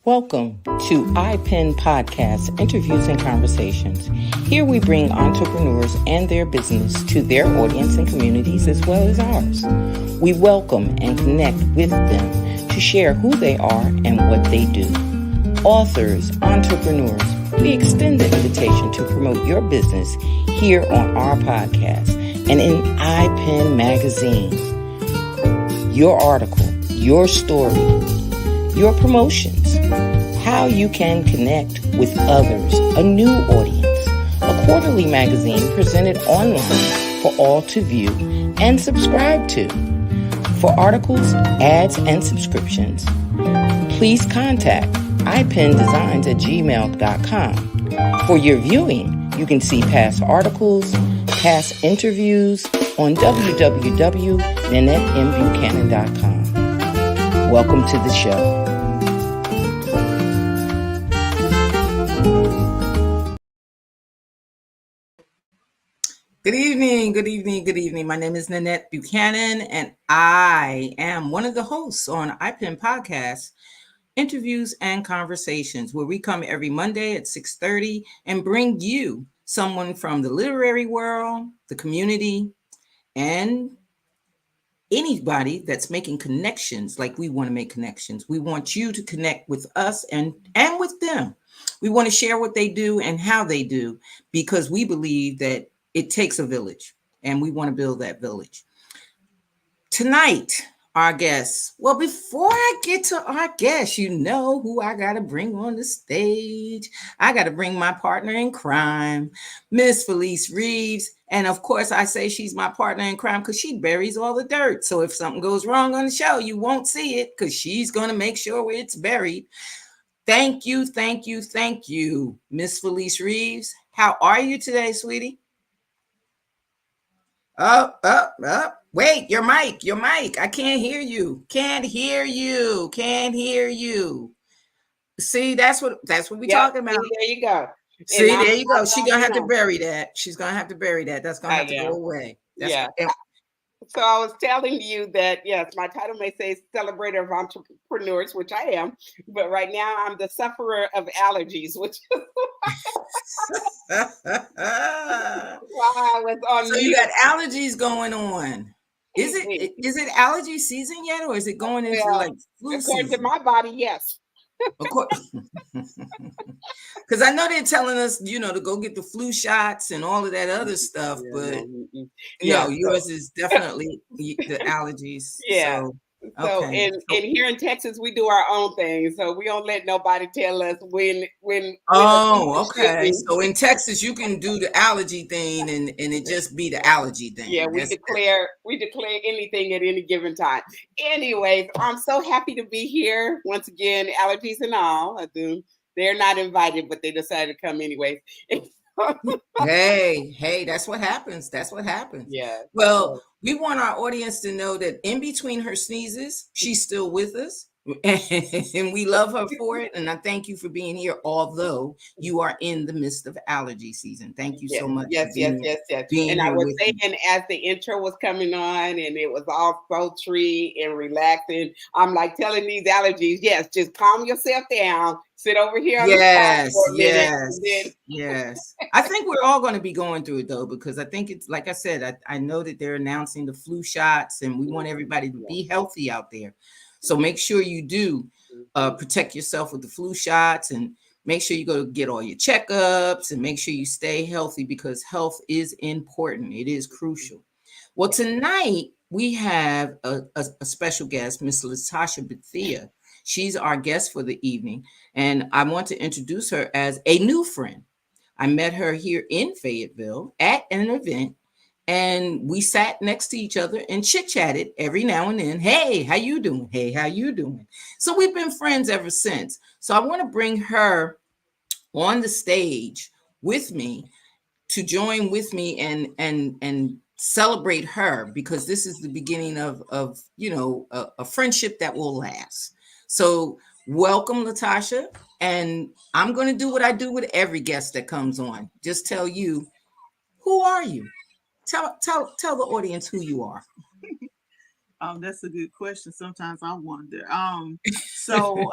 Welcome to iPen Podcast, Interviews and Conversations. Here we bring entrepreneurs and their business to their audience and communities as well as ours. We welcome and connect with them to share who they are and what they do. Authors, entrepreneurs, we extend the invitation to promote your business here on our podcast and in iPen Magazine. Your article, your story, your promotions, how you can connect with others, a new audience, a quarterly magazine presented online for all to view and subscribe to. For articles, ads, and subscriptions, please contact ipendesigns@gmail.com. For your viewing, you can see past articles, past interviews on www.nanettembuchanan.com. Welcome to the show. Good evening, good evening, good evening. My name is Nanette Buchanan, and I am one of the hosts on iPen Podcast, Interviews and Conversations, where we come every Monday at 6:30 and bring you someone from the literary world, the community, and anybody that's making connections like we want to make connections. We want you to connect with us and with them. We want to share what they do and how they do, because we believe that it takes a village, and we want to build that village. Tonight, our guests. Well, before I get to our guests, you know who I got to bring on the stage. I got to bring my partner in crime, Miss Felice Reeves. And of course, I say she's my partner in crime because she buries all the dirt. So if something goes wrong on the show, you won't see it because she's going to make sure it's buried. Thank you, thank you, thank you, Miss Felice Reeves. How are you today, sweetie? Up. Wait, your mic. I can't hear you. Can't hear you. See, that's what we talking about. There you go. See, there you go. She's gonna have to bury that. That's gonna have to go away. So I was telling you that, yes, my title may say celebrator of entrepreneurs, which I am, but right now I'm the sufferer of allergies, which is why I was on. So you got allergies going on. Is it allergy season yet, or is it going into like flu season? According to my body, yes. Because I know they're telling us, to go get the flu shots and all of that other stuff, but yours is definitely the allergies. Yeah. So here in Texas, we do our own thing. So we don't let nobody tell us when. Oh, okay. So in Texas, you can do the allergy thing, and it just be the allergy thing. Yeah, we declare anything at any given time. Anyways, I'm so happy to be here once again. Allergies and all, I do. They're not invited, but they decided to come anyways. Hey, that's what happens. Yeah. Well, we want our audience to know that in between her sneezes, she's still with us. And we love her for it. And I thank you for being here, although you are in the midst of allergy season. Thank you so much. Yes. And I was saying, as the intro was coming on and it was all sultry and relaxing, I'm like telling these allergies, yes, just calm yourself down. Sit over here on the side for a minute. Yes. I think we're all going to be going through it, though, because I think it's, like I said, I know that they're announcing the flu shots, and we want everybody to be healthy out there. So make sure you do protect yourself with the flu shots, and make sure you go get all your checkups, and make sure you stay healthy, because health is important. It is crucial. Well, tonight we have a special guest, Miss LaTasha Bethea. She's our guest for the evening, and I want to introduce her as a new friend. I met her here in Fayetteville at an event, and we sat next to each other and chit-chatted every now and then. Hey, how you doing? Hey, how you doing? So we've been friends ever since. So I want to bring her on the stage with me to join with me and celebrate her, because this is the beginning of a friendship that will last. So welcome, LaTasha. And I'm going to do what I do with every guest that comes on. Just tell you, who are you? Tell the audience who you are. That's a good question. Sometimes I wonder. So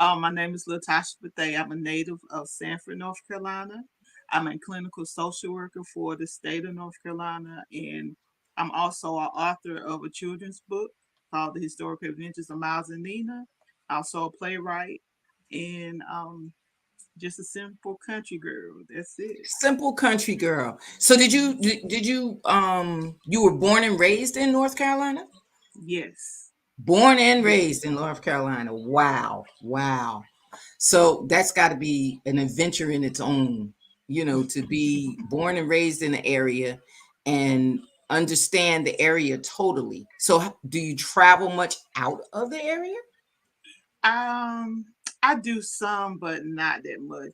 my name is LaTasha Bethea. I'm a native of Sanford, North Carolina. I'm a clinical social worker for the state of North Carolina, and I'm also an author of a children's book called The Historical Adventures of Miles and Nina. Also a playwright, and just a simple country girl. That's it. Simple country girl. So you were born and raised in North Carolina? Yes. Born and Yes. raised in North Carolina. Wow. Wow. So that's got to be an adventure in its own, to be born and raised in the area and understand the area totally. So do you travel much out of the area? Um, I do some, but not that much.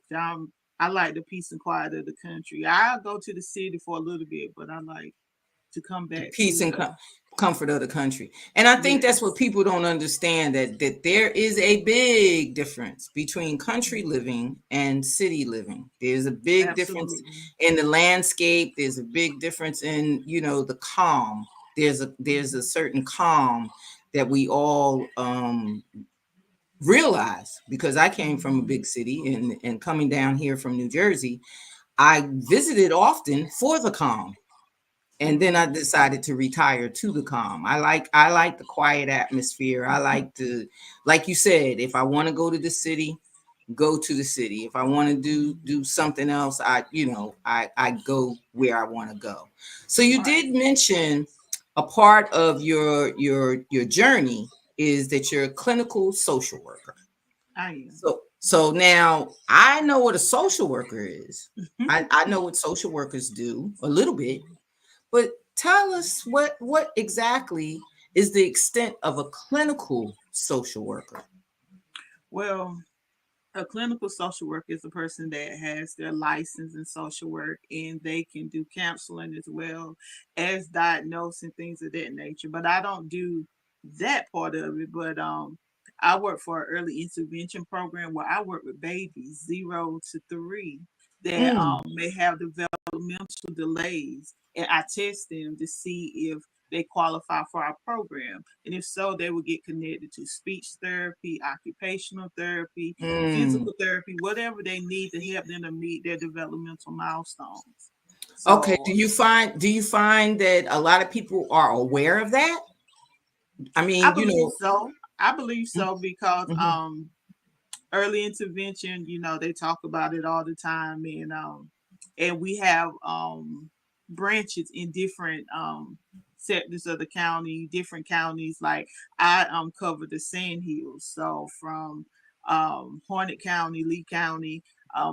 I like the peace and quiet of the country. I'll go to the city for a little bit, but I like to come The back peace to and the comfort of the country. And I think that's what yes, people don't understand, that there is a big difference between country living and city living. There's a big difference absolutely. in the landscape. There's a big difference in, the calm. There's a certain calm that we all realize, because I came from a big city, and coming down here from New Jersey, I visited often for the calm, and then I Mm-hmm. decided to retire to the calm. I like the quiet atmosphere. I like to, like you said, if I want to go to the city, go to the city. If I want to do something else, I go where I want to go. So you Right. did mention a part of your journey is that you're a clinical social worker. I am. So now I know what a social worker is. I know what social workers do a little bit. But tell us what exactly is the extent of a clinical social worker? Well, a clinical social worker is a person that has their license in social work and they can do counseling as well as diagnose and things of that nature. But I don't do that part of it. But I work for an early intervention program where I work with babies 0 to 3 that Mm, may have developmental delays, and I test them to see if they qualify for our program. And if so, they will get connected to speech therapy, occupational therapy, mm. physical therapy, whatever they need to help them to meet their developmental milestones. Okay. So Do you find that a lot of people are aware of that? I I mean, believe so. I believe so because mhm. early intervention, they talk about it all the time, and we have branches in different sectors of the county, different counties. Like I cover the Sand Hills, so from Hornet County, Lee County.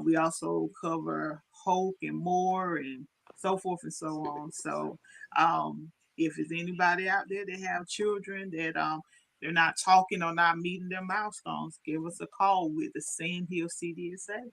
We also cover Hoke and Moore and so forth and so on. So if there's anybody out there that have children that they're not talking or not meeting their milestones, give us a call with the Sand Hill CDSA.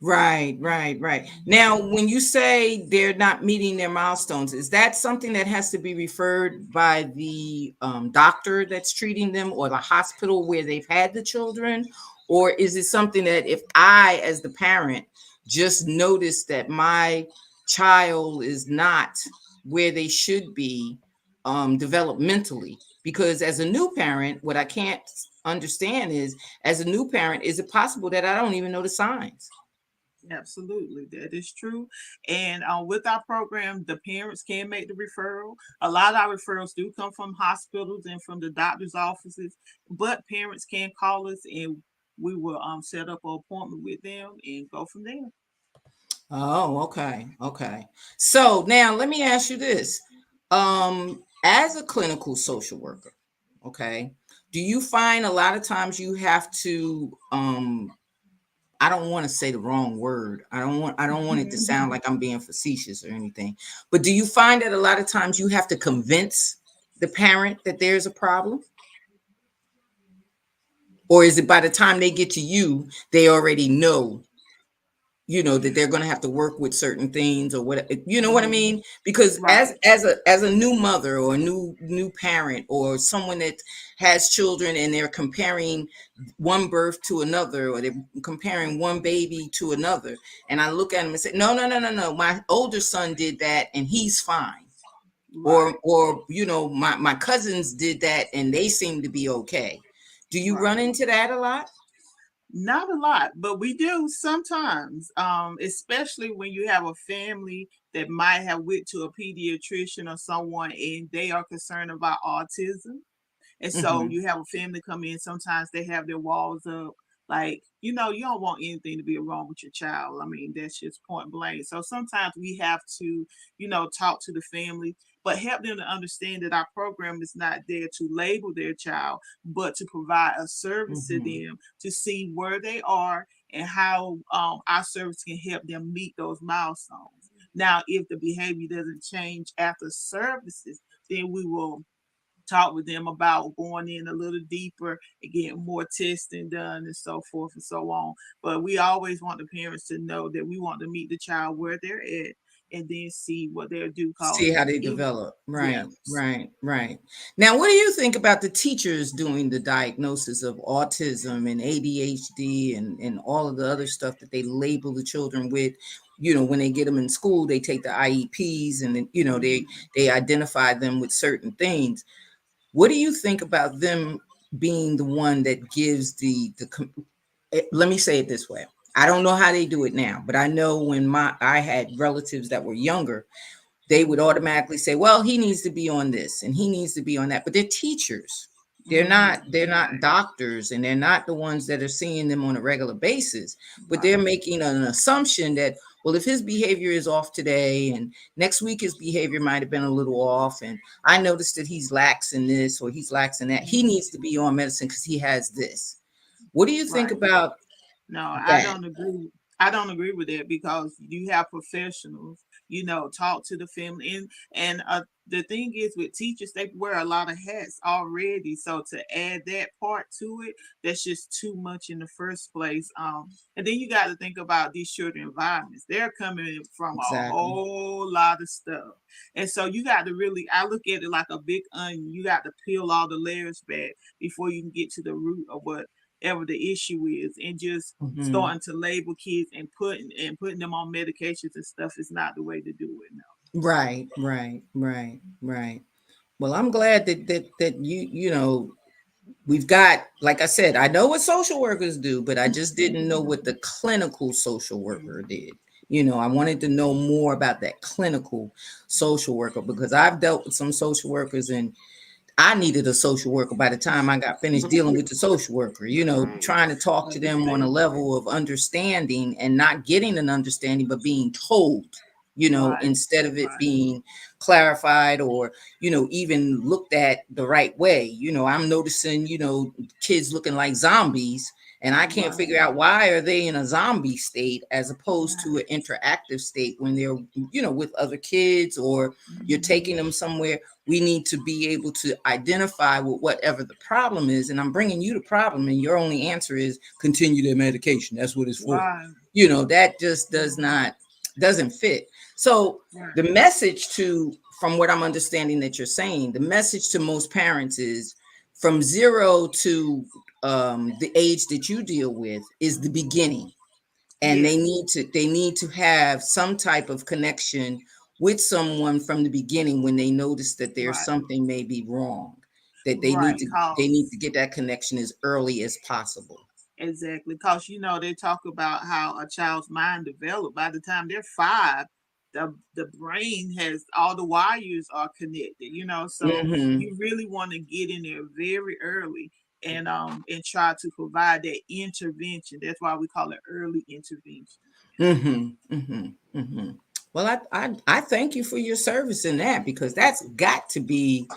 Right, right, right. Now, when you say they're not meeting their milestones, is that something that has to be referred by the doctor that's treating them, or the hospital where they've had the children? Or is it something that if I, as the parent, just notice that my child is not where they should be developmentally? Because as a new parent, what I can't understand is, as a new parent, is it possible that I don't even know the signs? Absolutely, that is true. And with our program, the parents can make the referral. A lot of our referrals do come from hospitals and from the doctor's offices, but parents can call us and we will set up an appointment with them and go from there. Oh, okay. Okay. So now let me ask you this. As a clinical social worker, okay, do you find a lot of times you have to I don't want to say the wrong word. I don't want it to sound like I'm being facetious or anything. But do you find that a lot of times you have to convince the parent that there's a problem? Or is it by the time they get to you, they already know, that they're going to have to work with certain things, or what, you know what I Mhm. mean? Because as Right. as a as a new mother, or a new parent, or someone that has children, and they're comparing one birth to another, or they're comparing one baby to another, and I look at them and say, no, no, no, no, no, my older son did that and he's fine. Right. or my cousins did that and they seem to be okay. Do you run Right. into that a lot? Not a lot, but we do sometimes. Especially when you have a family that might have went to a pediatrician or someone and they are concerned about autism. And so Mm-hmm. you have a family come in, sometimes they have their walls up. Like, you don't want anything to be wrong with your child. I mean, that's just point blank. So sometimes we have to, talk to the family, but help them to understand that our program is not there to label their child, but to provide a service to Mm-hmm. them to see where they are and how our service can help them meet those milestones. Now, if the behavior doesn't change after services, then we will talk with them about going in a little deeper and getting more testing done and so forth and so on. But we always want the parents to know that we want to meet the child where they're at and then see what they'll do. See Cause how they even, develop. yeah, Right, right, right. Now, what do you think about the teachers doing the diagnosis of autism and ADHD and all of the other stuff that they label the children with? When they get them in school, they take the IEPs and then, they identify them with certain things. What do you think about them being the one that gives let me say it this way. I don't know how they do it now, but I know when I had relatives that were younger, they would mm-hmm, automatically say, well, he needs to be on this and he needs to be on that. But they're teachers. They're not right, doctors, and they're not the ones that are seeing them on a regular basis, but they're right, making an assumption that, well, if his behavior is off today and next week his behavior might have been a little off, and I noticed that he's lax in this or he's lax in that, he mm-hmm, needs to be on medicine because he has this. What do you think right. about No, I that? don't agree. I don't agree with that because you have professionals, talk to the family, and the thing is with teachers, they wear a lot of hats already. So to add that part to it, that's just too much in the first place. And then you got to think about these children environments. They're coming in from a Exactly. whole lot of stuff, and so you got to really, I look at it like a big onion. You got to peel all the layers back before you can get to the root of whatever the issue is, and just Hmm. starting to label kids and putting them on medications and stuff is not the way to do it now. Right, right, right, right. Well, I'm glad that we've got, like I said, I know what social workers do, but I just didn't know what the clinical social worker did. I wanted to know more about that clinical social worker because I've dealt with some social workers and I needed a social worker by the time I got finished dealing with the social worker, Right. trying to talk to them on a Understandable. level of understanding and not getting an understanding, but being told, Right, instead of it right. being clarified or, even looked at the right way. I'm noticing, kids looking like zombies and I can't Right, figure out why are they in a zombie state as opposed to right. an interactive state when they're, with other kids or you're Mhm. taking them somewhere. We need to be able to identify with whatever the problem is. And I'm bringing you the problem, and your only answer is continue their medication. That's what it's for. Right. That just doesn't fit. So Right. the message from what I'm understanding that you're saying, the message to most parents is from 0 to the age that you deal with is the beginning, and they Yes. need to have some type of connection with someone from the beginning when they notice that there's Right. something may be wrong, that Right. they need Cause to get that connection as early as possible. exactly. Cause they talk about how a child's mind developed by the time they're 5. The brain has all the wires are connected. So Hmm. you really want to get in there very early and try to provide that intervention. That's why we call it early intervention. Hmm. Hmm. Hmm. Well, I thank you for your service in that, because that's got to be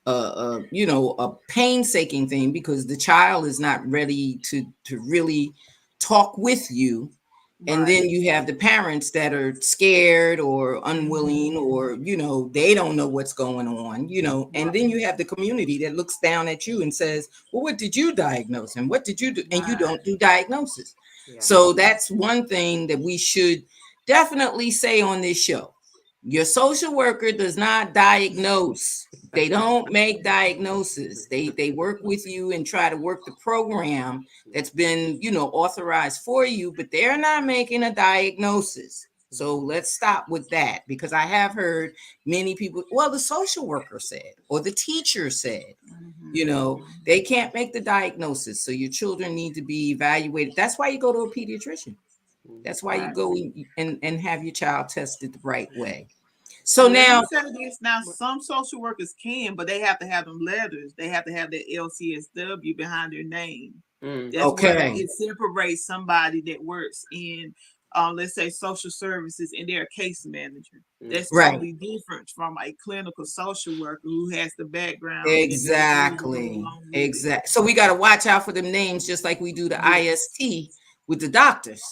a painstaking thing, because the child is not ready to really talk with you, and Right. then you have the parents that are scared or unwilling, Hmm. or they don't know what's going on, and then Right. you have the community that looks down at you and says, well, what did you diagnose and what did you do, and you Right. don't do diagnosis. Yeah. So that's one thing that we should definitely say on this show. Your social worker does not diagnose. They don't make diagnosis. They work with you and try to work the program that's been, authorized for you, but they're not making a diagnosis. So let's stop with that, because I have heard many people, well, the social worker said, or the teacher said, they can't make the diagnosis. So your children need to be evaluated. That's why you go to a pediatrician. That's why you go and have your child tested the right way. So let now, me say this. Now, some social workers can, but they have to have them letters. They have to have that LCSW behind their name. That's where it separates somebody that works in, let's say, social services, and they're a case manager. That's totally different from a clinical social worker who has the background. Exactly. So we got to watch out for them names, just like we do the IST with the doctors.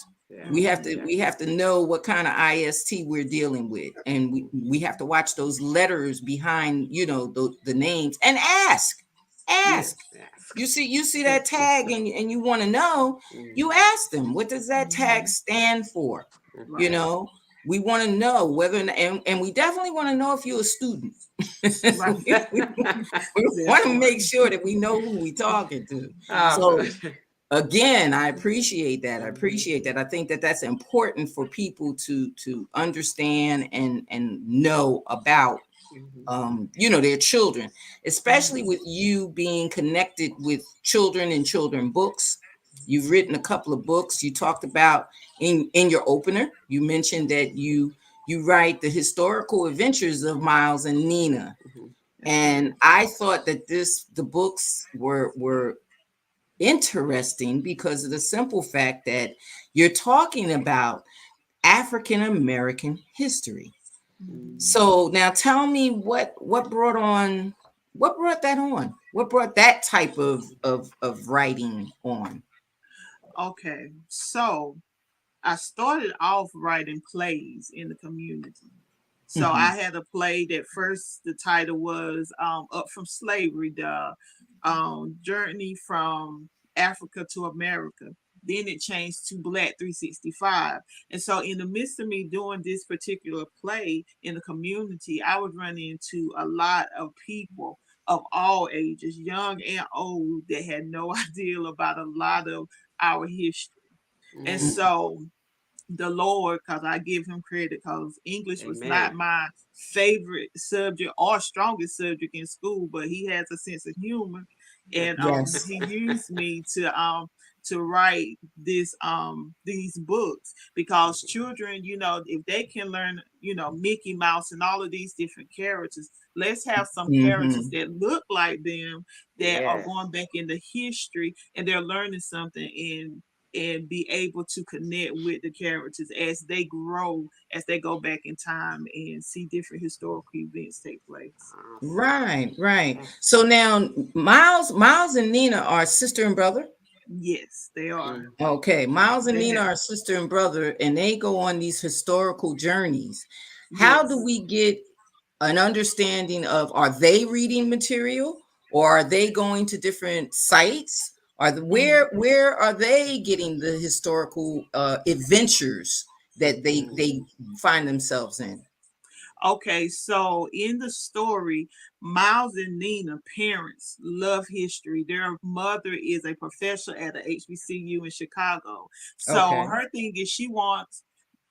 We have to know what kind of IST we're dealing with, and we have to watch those letters behind, the names, and ask. You see that tag, and you want to know, you ask them, what does that tag stand for? We want to know whether, and we definitely want to know if you're a student. we want to make sure that we know who we're talking to. So again, I appreciate that. I think that that's important for people to understand and know about, their children, especially with you being connected with children and children books. You've written a couple of books. You talked about in your opener, you mentioned that you write the historical adventures of Miles and Nina. And I thought that the books were interesting because of the simple fact that you're talking about African American history. So now tell me what brought that on? What brought that type of writing on? Okay, so I started off writing plays in the community. So I had a play that first, the title was Up from Slavery, the journey from Africa to America. Then it changed to Black 365. And so in the midst of me doing this particular play in the community, I was running into a lot of people of all ages, young and old, that had no idea about a lot of our history. And so the Lord, because I give him credit, because English was not my favorite subject or strongest subject in school, but he has a sense of humor, and he used me to write these books, because children, if they can learn, Mickey Mouse and all of these different characters, let's have some characters that look like them, that are going back into history, and they're learning something, and be able to connect with the characters as they grow, as they go back in time and see different historical events take place. Right. So now Miles and Nina are sister and brother? Yes, they are. Okay, Miles and Nina are sister and brother, and they go on these historical journeys. How do we get an understanding of, are they reading material, or are they going to different sites? Where are they getting the historical adventures that they find themselves in? Okay, so in the story, Miles and Nina parents love history. Their mother is a professor at a HBCU in Chicago. So her thing is, she wants,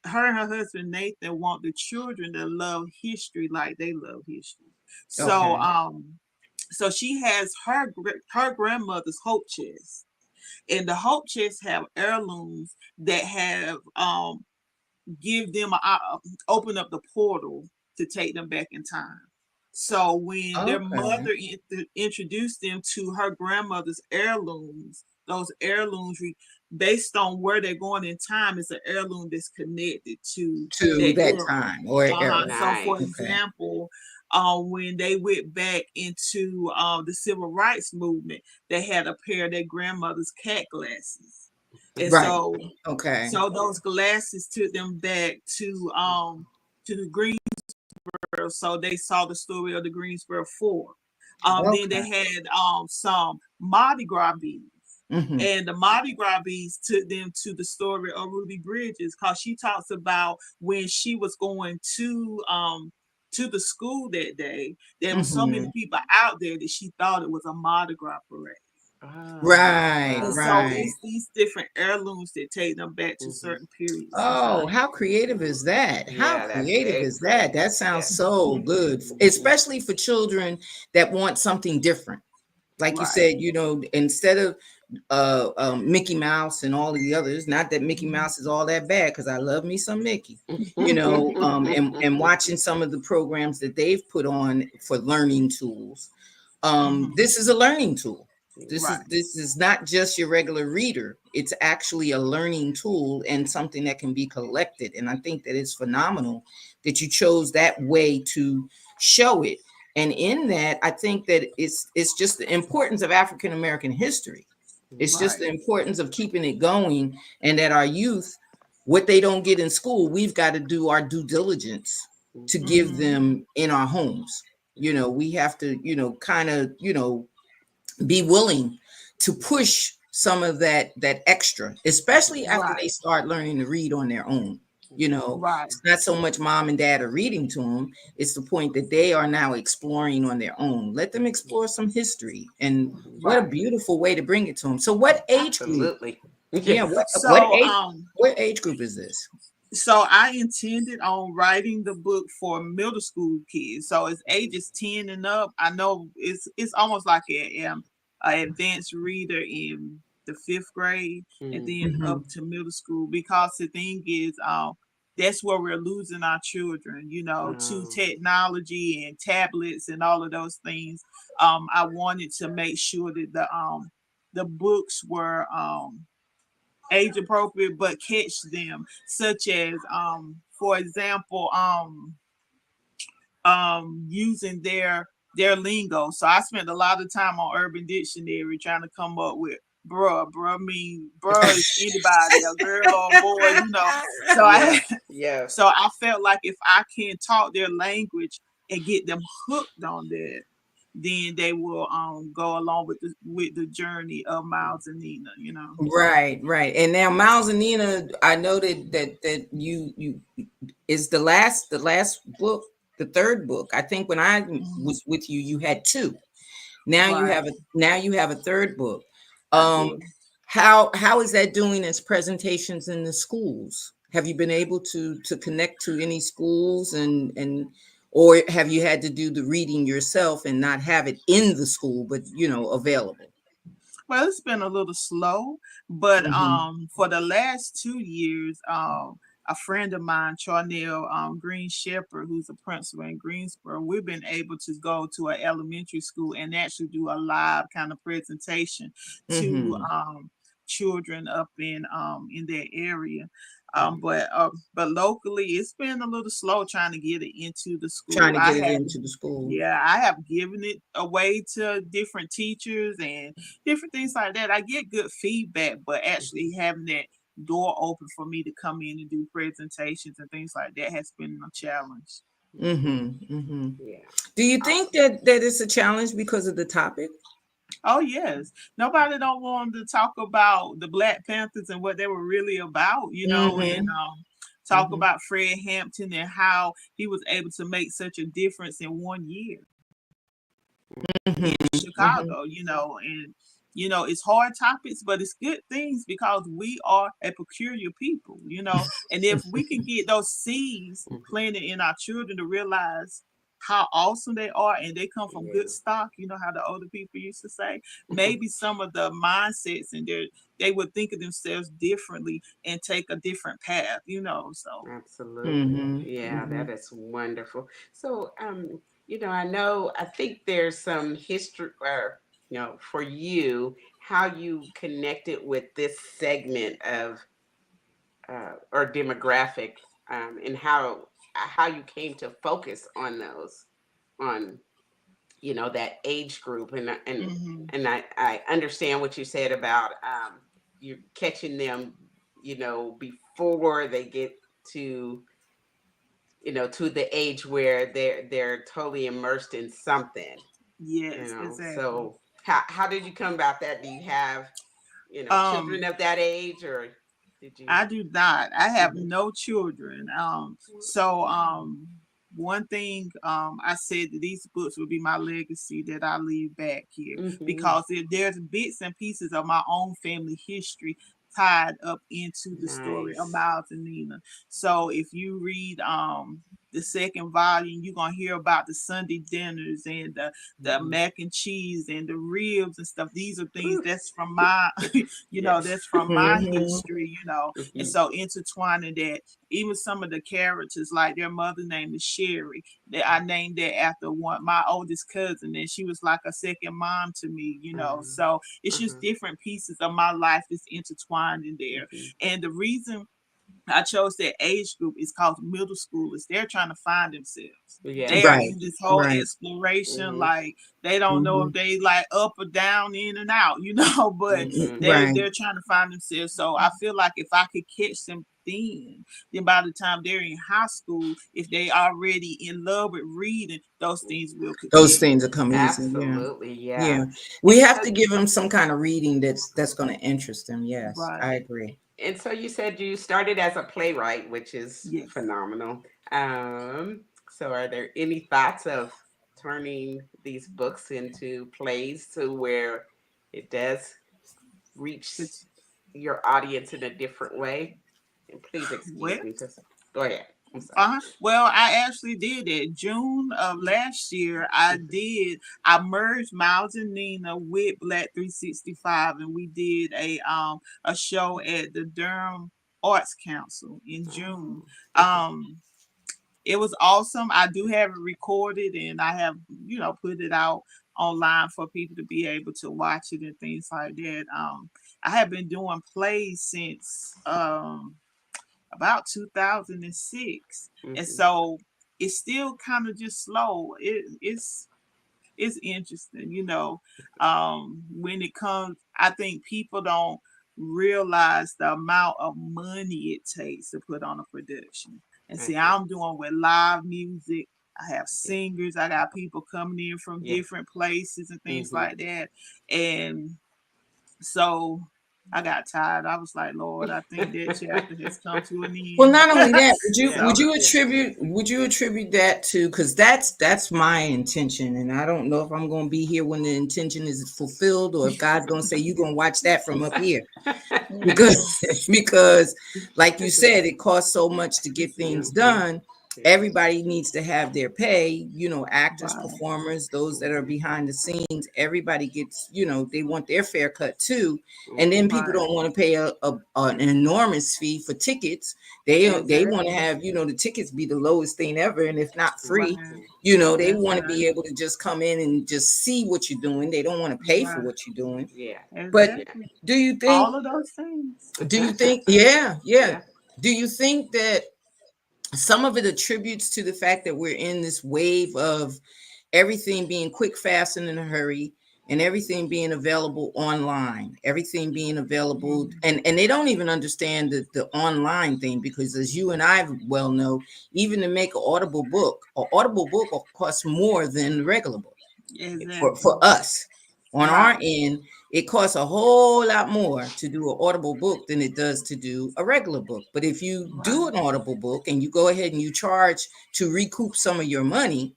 her and her husband Nathan want the children to love history like they love history. So so she has her grandmother's hope chest, and the hope chests have heirlooms that have give them open up the portal to take them back in time. So when their mother introduced them to her grandmother's heirlooms, those heirlooms, based on where they're going in time, is an heirloom that's connected to that time or era. So, for example, when they went back into the civil rights movement, they had a pair of their grandmother's cat glasses. And so those glasses took them back to the Greensboro. So they saw the story of the Greensboro Four. Then they had some Mardi Gras beads. And the Mardi Gras beads took them to the story of Ruby Bridges, because she talks about when she was going to the school that day, there were so many people out there that she thought it was a Mardi Gras parade. Right, And Wow. so right. it's these different heirlooms that take them back to Mhm. certain periods in Oh, time. how creative is that? How Yeah, that's creative very is that? creative. That sounds Yes. so good, Mhm. especially for children that want something different. Like you Right. said, instead of Mickey Mouse and all of the others, not that Mickey Mouse is all that bad, because I love me some Mickey, and watching some of the programs that they've put on for learning tools. This is a learning tool. This Right. is this is not just your regular reader. It's actually a learning tool and something that can be collected. And I think that it's phenomenal that you chose that way to show it. And in that, I think that it's just the importance of African American history. It's just Right. the importance of keeping it going, and that our youth, what they don't get in school, we've got to do our due diligence to give them in our homes. We have to, kind of, be willing to push some of that extra, especially after they Right. start learning to read on their own. Right. It's not so much mom and dad are reading to them. It's the point that they are now exploring on their own. Let them explore some history, and what a Right. beautiful way to bring it to them. So what age group? Absolutely. Yeah, Yes. So what age group is this? so I intended on writing the book for middle school kids. So it's ages 10 and up. I know it's almost like a advanced reader in the 5th grade and Mm. then up Mm-hmm. to middle school, because the thing is that's where we're losing our children, to Oh. technology and tablets and all of those things. I wanted to make sure that the books were age appropriate but catch them, such as for example using their lingo. So I spent a lot of time on Urban Dictionary trying to come up with bruh mean bruh is anybody, a girl or a boy, so I Yes. Yes. so I felt like if I can talk their language and get them hooked on that, then they will go along with the journey of Miles and Nina. Right, right. And now Miles and Nina, I know that you is the last book, the third book. I think when I was with you, you had two. Right. Now you have a third book. I Um, do. how is that doing as presentations in the schools? Have you been able to connect to any schools, and or have you had to do the reading yourself and not have it in the school, but available? Well, it's been a little slow, but Mm-hmm. for the last 2 years, a friend of mine, Charnel Green Shepherd, who's a principal in Greensboro, we've been able to go to an elementary school and actually do a live kind of presentation to Mm-hmm. children up in that area. But locally, it's been a little slow trying to get it into the Trying school. to I get it have into the school. Yeah, I have given it away to different teachers and different things like that. I get good feedback, but actually having that door open for me to come in and do presentations and things like that has been a challenge. Mm-hmm. Mm-hmm. Yeah. Do you Uh, think that it's a challenge because of the topic? Oh yes, nobody don't want to talk about the Black Panthers and what they were really about, and Mm-hmm. talk Mm-hmm. about Fred Hampton and how he was able to make such a difference in one year in Mm-hmm. Chicago, and it's hard topics, but it's good things because we are a peculiar people, and if we can get those seeds mhm. planted in our children to realize how awesome they are and they come from good Yeah. stock, how the older people used to say, maybe some of the mindsets and they would think of themselves differently and take a different path, so. Absolutely. Mm-hmm. Yeah, Mm-hmm. that is wonderful. So, I think there's some history, or, for you, how you connected with this segment of or demographic, and how you came to focus on those, on that age group, Hmm. and I understand what you said about you catching them, before they get to to the age where they're totally immersed in something, Yes, exactly. so how did you come about that? Do you have children um of that age, or did you? I do not. I have Mhm. no children. So one thing I said that these books will be my legacy that I leave back here, because there's bits and pieces of my own family history tied up into the story of Nice. Miles and Nina. So if you read the second volume, you're gonna hear about the Sunday dinners and the mac and cheese and the ribs and stuff. These are things Ooh, that's from my yes. that's from my Mhm. history. And so intertwining that, even some of the characters, like their mother name is Sherry, that I named that after one my oldest cousin, and she was like a second mom to me. So it's just different pieces of my life that's intertwined in there. And the reason I chose that age group is called middle schoolers. They're trying to find themselves. They Yes. are Right. in this whole Right. exploration, Mm-hmm. like they don't know if Mhm. they like up or down, in and out, but Mm-hmm. they're Right. they're trying to find themselves. So I feel like if I could catch them then by the time they're in high school, if they already in love with reading, those things will Those continue. things will come easy. Yeah. Absolutely. Yeah. Yeah. And We have so, to give them some kind of reading that's going to interest them. Yes, Right. I agree. and so you said you started as a playwright, which is Yes. phenomenal. So are there any thoughts of turning these books into plays to where it does reach But, your audience in a different way? And please excuse well, me, just go ahead. I'm sorry. Well, I actually did it. June of last year, I merged Miles and Nina with Black 365, and we did a show at the Durham Arts Council in June. Oh, Um, it was awesome. I do have it recorded, and I have put it out online for people to be able to watch it and things like that. I have been doing plays since about 2006, and mm-hmm. so it's still kind of just slow. It's interesting. When it comes, I think people don't realize the amount of money it takes to put on a production. And I see, see. I'm doing with live music. I have Yeah. singers. I got people coming in from Yeah. different places and things Mm-hmm. like that. And so I got tired. I was like, Lord, I think that chapter has come to an Well, end. not only that, Yeah. So Yeah. would you attribute that to, because that's my intention, and I don't know if I'm going to be here when the intention is fulfilled, or if God's going to say you're going to watch that from up here, because because like you said, it costs so much to get things Mm-hmm. done. Yes. Everybody needs to have their pay, actors, right, performers, those that are Mm-hmm. behind the scenes. Everybody gets, they want their fair cut too. And then Mm-hmm. people right, don't want to pay an enormous fee for tickets. They want to exactly, have, the tickets be the lowest thing ever, and if not free. right. They That's want to right, be able to just come in and just see what you're doing. They don't want to pay for right, what you're doing. Yeah. But Yeah. exactly. do you think All of those things. yeah, yeah. Yeah. Do you think that some of it attributes to the fact that we're in this wave of everything being quick, fast, and in a hurry, and everything being available online, everything being available, Mhm. and they don't even understand the online thing, because as you and I well know, even to make an audible book will cost more than the regular book. Exactly. For us on our Right, end, it costs a whole lot more to do an audible book than it does to do a regular book. But if you do right. an audible book and you go ahead and you charge to recoup some of your money,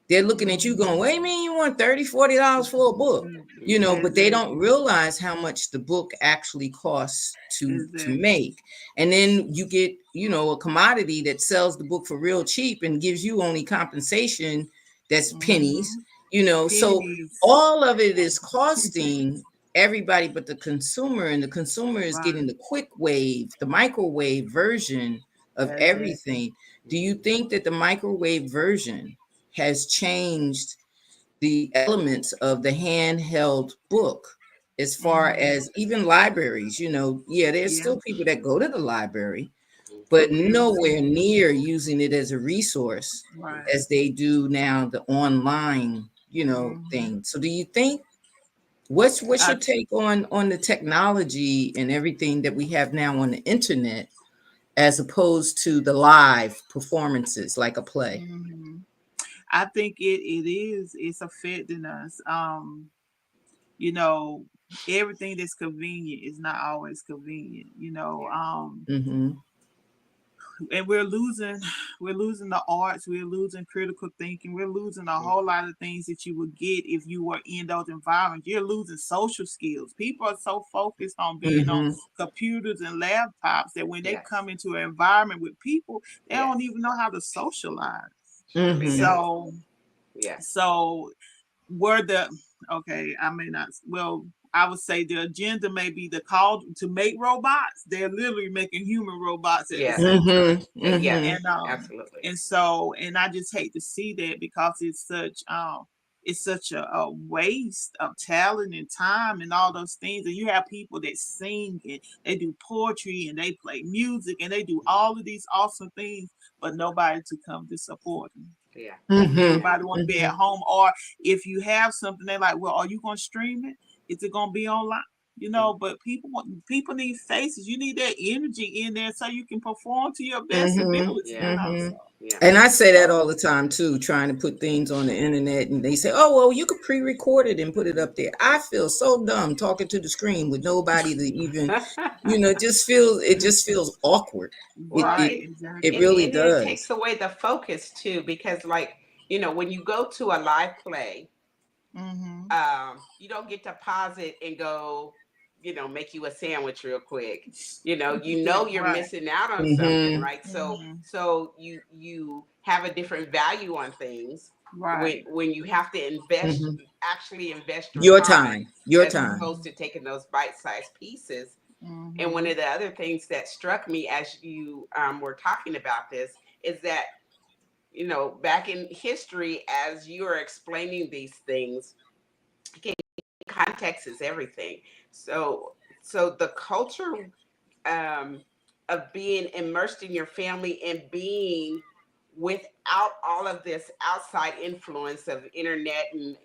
they're looking at you Mhm. going, wait a minute, you want $30, $40 for a book? Mm-hmm. But they don't Exactly. realize how much the book actually costs to Exactly. make. And then you get, a commodity that sells the book for real cheap and gives you only compensation that's pennies, Mhm. so Pennies. all of it is costing everybody but the consumer, and the consumer is Right. getting the quick wave, the microwave version of Exactly. everything. Do you Mm-hmm. think that the microwave version has changed the elements of the handheld book, as far Mhm. as even libraries? Yeah, there's Yeah. still people that go to the library, Mm-hmm. but Very nowhere few. near using it as a resource Right. as they do now, the online, Mhm. thing. So do you think, what's I your take on the technology and everything that we have now on the internet, as opposed to the live performances like a play? mhm. I think it's affecting us. You know, everything that's convenient is not always convenient. Yeah. Mm-hmm. and we're losing the arts, we're losing critical thinking, we're losing a whole lot of things that you would get if you were in those environments. You're losing social skills. People are so focused on being on computers and laptops that when they come into an environment with people, they don't even know how to socialize. So so were the I may not, well, I would say the agenda may be the call to make robots. They're literally making human robots at the same time. And absolutely. And so, and I just hate to see that, because it's such a waste of talent and time and all those things. And you have people that sing and they do poetry and they play music and they do all of these awesome things, but nobody to come to support them. Everybody want to be at home, or if you have something, they're like, well, are you going to stream it? Is it going to be online? But people need faces. You need that energy in there so you can perform to your best ability. And I say that all the time too, trying to put things on the internet, and they say, oh, well, you could pre-record it and put it up there. I feel so dumb talking to the screen with nobody to even, it just feels awkward. It really does. It takes away the focus too, because like, when you go to a live play, you don't get to pause it and go, make you a sandwich real quick. You're missing out on something, right? So you have a different value on things when you have to actually invest your time, as opposed to taking those bite-sized pieces. And one of the other things that struck me as you were talking about this is that, back in history, as you are explaining these things, context is everything. So the culture of being immersed in your family and being without all of this outside influence of internet and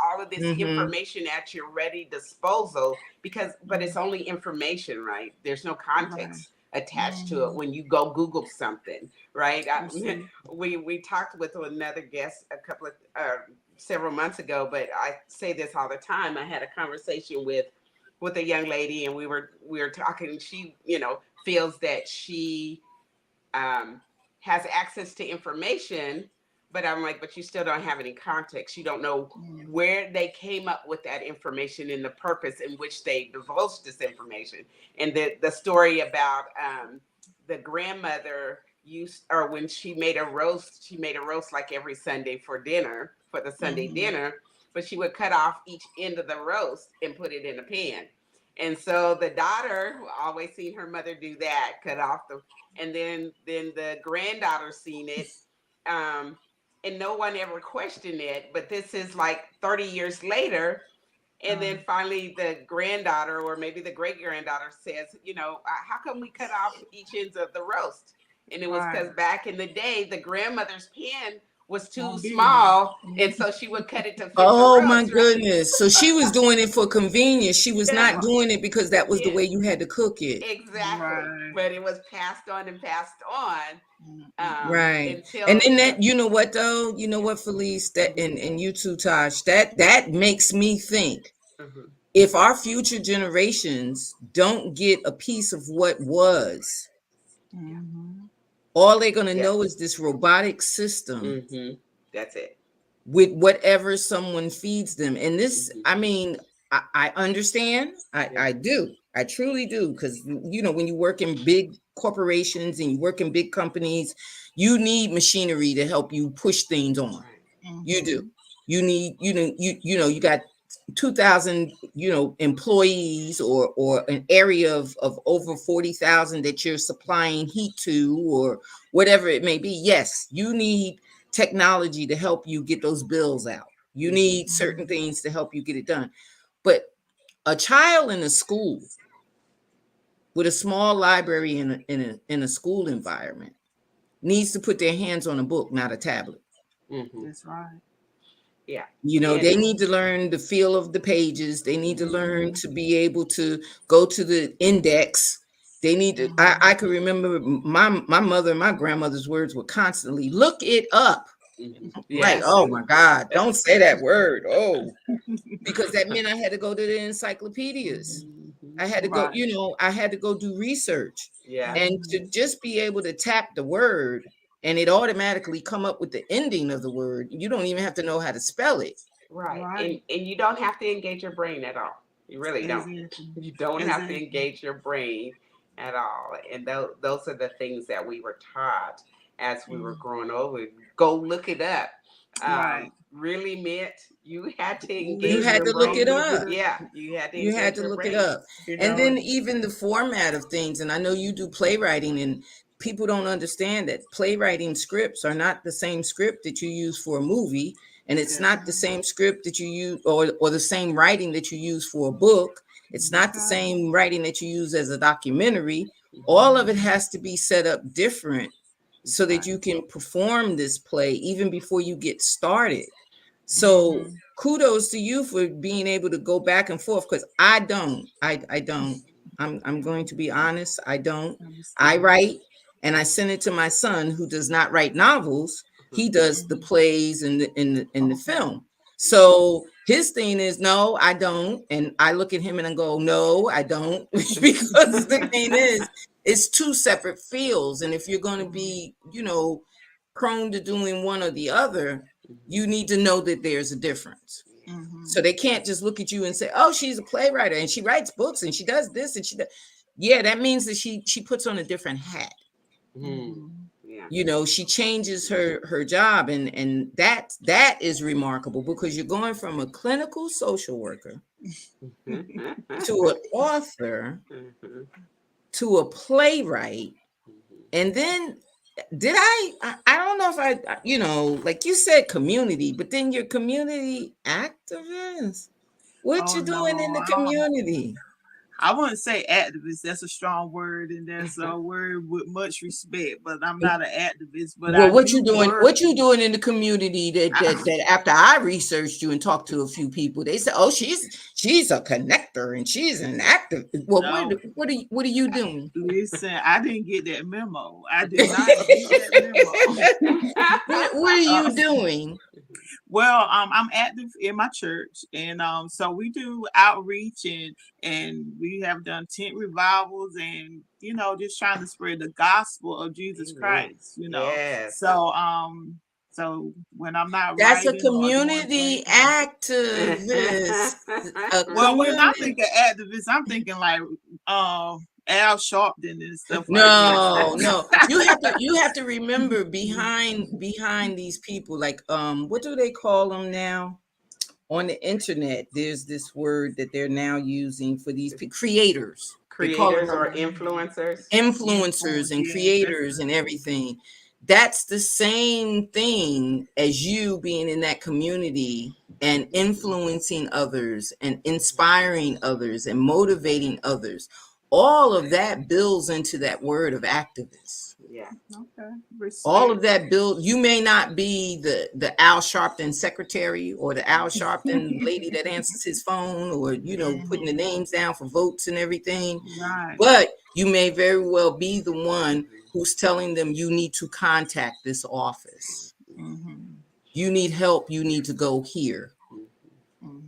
all of this information at your ready disposal, but it's only information, right? There's no context attached to it when you go Google something, right? We talked with another guest several months ago, but I say this all the time. I had a conversation with a young lady, and we were talking. She feels that she has access to information, but I'm like, but you still don't have any context. You don't know where they came up with that information and the purpose in which they divulged this information. And the story about the grandmother when she made a roast like every Sunday for the Sunday dinner, but she would cut off each end of the roast and put it in a pan. And so the daughter always seen her mother do that, cut off and then the granddaughter seen it, and no one ever questioned it. But this is like 30 years later. And then finally the granddaughter, or maybe the great granddaughter, says, how come we cut off each ends of the roast? And it was because back in the day, the grandmother's pan was too small, and so she would cut it to fit the roast, my goodness. So she was doing it for convenience. She was not doing it because that was the way you had to cook it. Exactly. But it was passed on and passed on. And then that, you know what though? You know what, Felice, that and you too, Tosh, that makes me think, if our future generations don't get a piece of what was, all they're going to know is this robotic system. That's it. With whatever someone feeds them. And this, I mean, I understand. I do. I truly do. Because, when you work in big corporations and you work in big companies, you need machinery to help you push things on. You do. You need, you got 2,000, employees or an area of over 40,000 that you're supplying heat to, or whatever it may be. Yes, you need technology to help you get those bills out. You need certain things to help you get it done. But a child in a school with a small library in a school environment needs to put their hands on a book, not a tablet. That's right. Yeah. They need to learn the feel of the pages. They need to learn to be able to go to the index. They need to, I can remember my mother and my grandmother's words were constantly, look it up. Like, oh my God, don't say that word. Oh, because that meant I had to go to the encyclopedias. I had to go, I had to go do research. Yeah. And to just be able to tap the word and it automatically come up with the ending of the word, you don't even have to know how to spell it. Right. Right. And you don't have to engage your brain at all. You really don't. Exactly. You don't have to Exactly. engage your brain at all. And those are the things that we were taught as we were Mm. growing over. Go look it up. Right. Really meant you had to You engage had your to look Go it brain. look it up. up. Yeah, you had to You had engage to your look it brain. up. You And know. then even the format of things, and I know you do playwriting, and people don't understand that playwriting scripts are not the same script that you use for a movie, and it's That's not the right. same script that you use or the same writing that you use for a book. It's That's not the right. same writing that you use as a documentary. Mhm. All of it has to be set up different so that Right. you can perform this play even before you get started. So Mm-hmm. kudos to you for being able to go back and forth because I don't. I don't. I'm going to be honest. I don't. I Understand. write and I send it to my son who does not write novels. He does the Mm-hmm. plays and the Okay. film. So his thing is no, I don't. And I look at him and I go, no, I don't. Because the thing is, it's two separate fields. And if you're going to Mm-hmm. be, prone to doing one or the other, Mhm. you need to know that there's a difference. Mm-hmm. So they can't just look at you and say, "Oh, she's a playwright and she writes books and she does this and she does." Yeah, that means that she puts on a different hat. Mhm. Mm-hmm. Yeah. She changes her job, and that is remarkable because you're going from a clinical social worker Mhm. to an author Mhm. to a playwright, and then did I don't know if like you said community, but then you're community activist. What Oh you doing in no, the community? I wouldn't say activist. That's a strong word, and that's a word with much respect. But I'm not an activist. But Well, I what you do doing? work. What you doing in the community that after I researched you and talked to a few people, they said, "Oh, she's a connector and she's an active." Well, No, what are you doing? listen, I didn't get that memo. I did not get that memo. What are uh, you doing? well, I'm active in my church, and so we do outreach, and we have done tent revivals, and just trying to spread the gospel of Jesus Amen. Christ. Yes. So when I'm not That's a writing or doing community things. activist. A Well, when I community. think of activists, I'm thinking like Al Sharpton and stuff like that. No, So no. You have to remember behind these people, like what do they call them now? On the internet, there's this word that they're now using for these creators. They call Creators them or influencers. influencers influence, and yeah, that's creators and good. everything. That's the same thing as you being in that community and influencing others and inspiring others and motivating others. All of that builds into that word of activist. Yeah. Okay, All respect. of that build. You may not be the Al Sharpton secretary or the Al Sharpton lady that answers his phone or putting the Hmm. names down for votes and everything, Right. but you may very well be the one who's telling them you need to contact this office. Hmm. You need help, you need to go here. Hmm.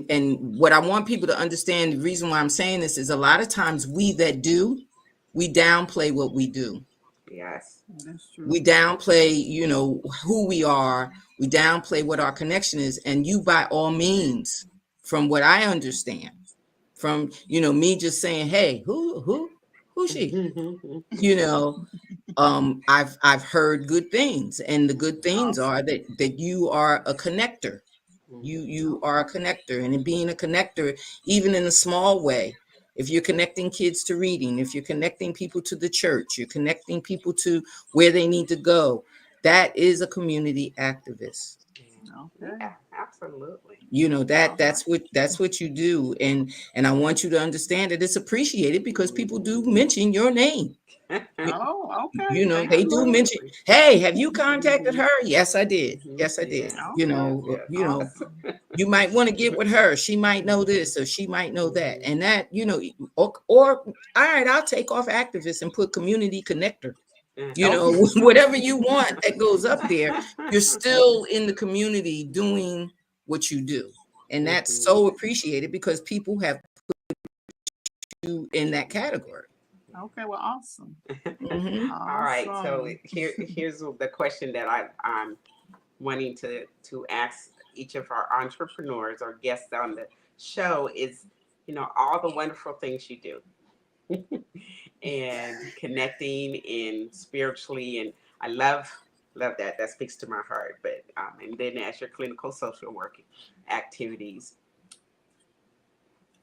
And what I want people to understand, the reason why I'm saying this is a lot of times we downplay what we do. Yes. That's We true. downplay, who we are. We downplay what our connection is. And you, by all means, from what I understand, from me just saying, "Hey, who's she?" You know, I've heard good things, and the good things are Awesome. that you are a connector. You are a Okay. connector, and in being a connector, even in a small way, if you're connecting kids to reading, if you're connecting people to the church, you're connecting people to where they need to go, that is a community activist. Okay. Yeah, absolutely. All right. That's what you do, and I want you to understand that it's appreciated because people do mention your name. Oh, okay. Thank They you. do mention, Absolutely. "Hey, have you contacted her?" Yes, I did. Yes, I did. Yes, Okay. yes, yes. Awesome. You might want to get with her. She might know this or she might know that. And that, or all right, I'll take off activist and put community connector. Okay. Whatever you want that goes up there, you're still in the community doing what you do. And that's Mhm. so appreciated because people have you in that category. Okay, well, awesome. Mhm. All right. So Awesome. here's the question that I'm wanting to ask each of our entrepreneurs or guests on the show is, all the wonderful things you do and connecting and spiritually, and I love that. That speaks to my heart. But and then as your clinical social work activities,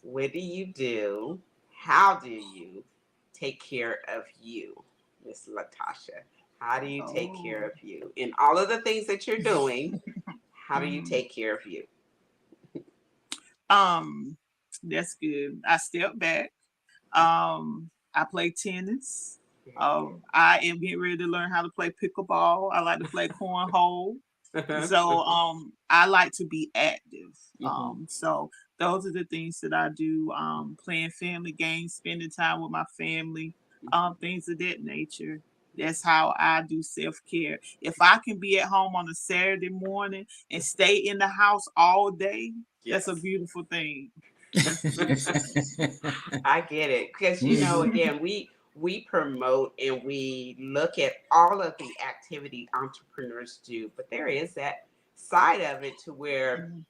what do you do? How do you take care of you, Miss LaTasha? How do you take care Oh. of you in all of the things that you're doing? How do you Mhm. take care of you? Um, that's good. I step back. I play tennis. Very I am getting ready to learn how to play pickleball. I like to play cornhole. good. So I like to be active. Hmm. So those are the things that I do. Playing family games, spending time with my family, things of that nature. That's how I do self-care. If I can be at home on a Saturday morning and stay in the house all day, that's a Yes. beautiful thing. I get it because Mhm. again, we promote and we look at all of the activity entrepreneurs do, but there is that side of it to where Mhm.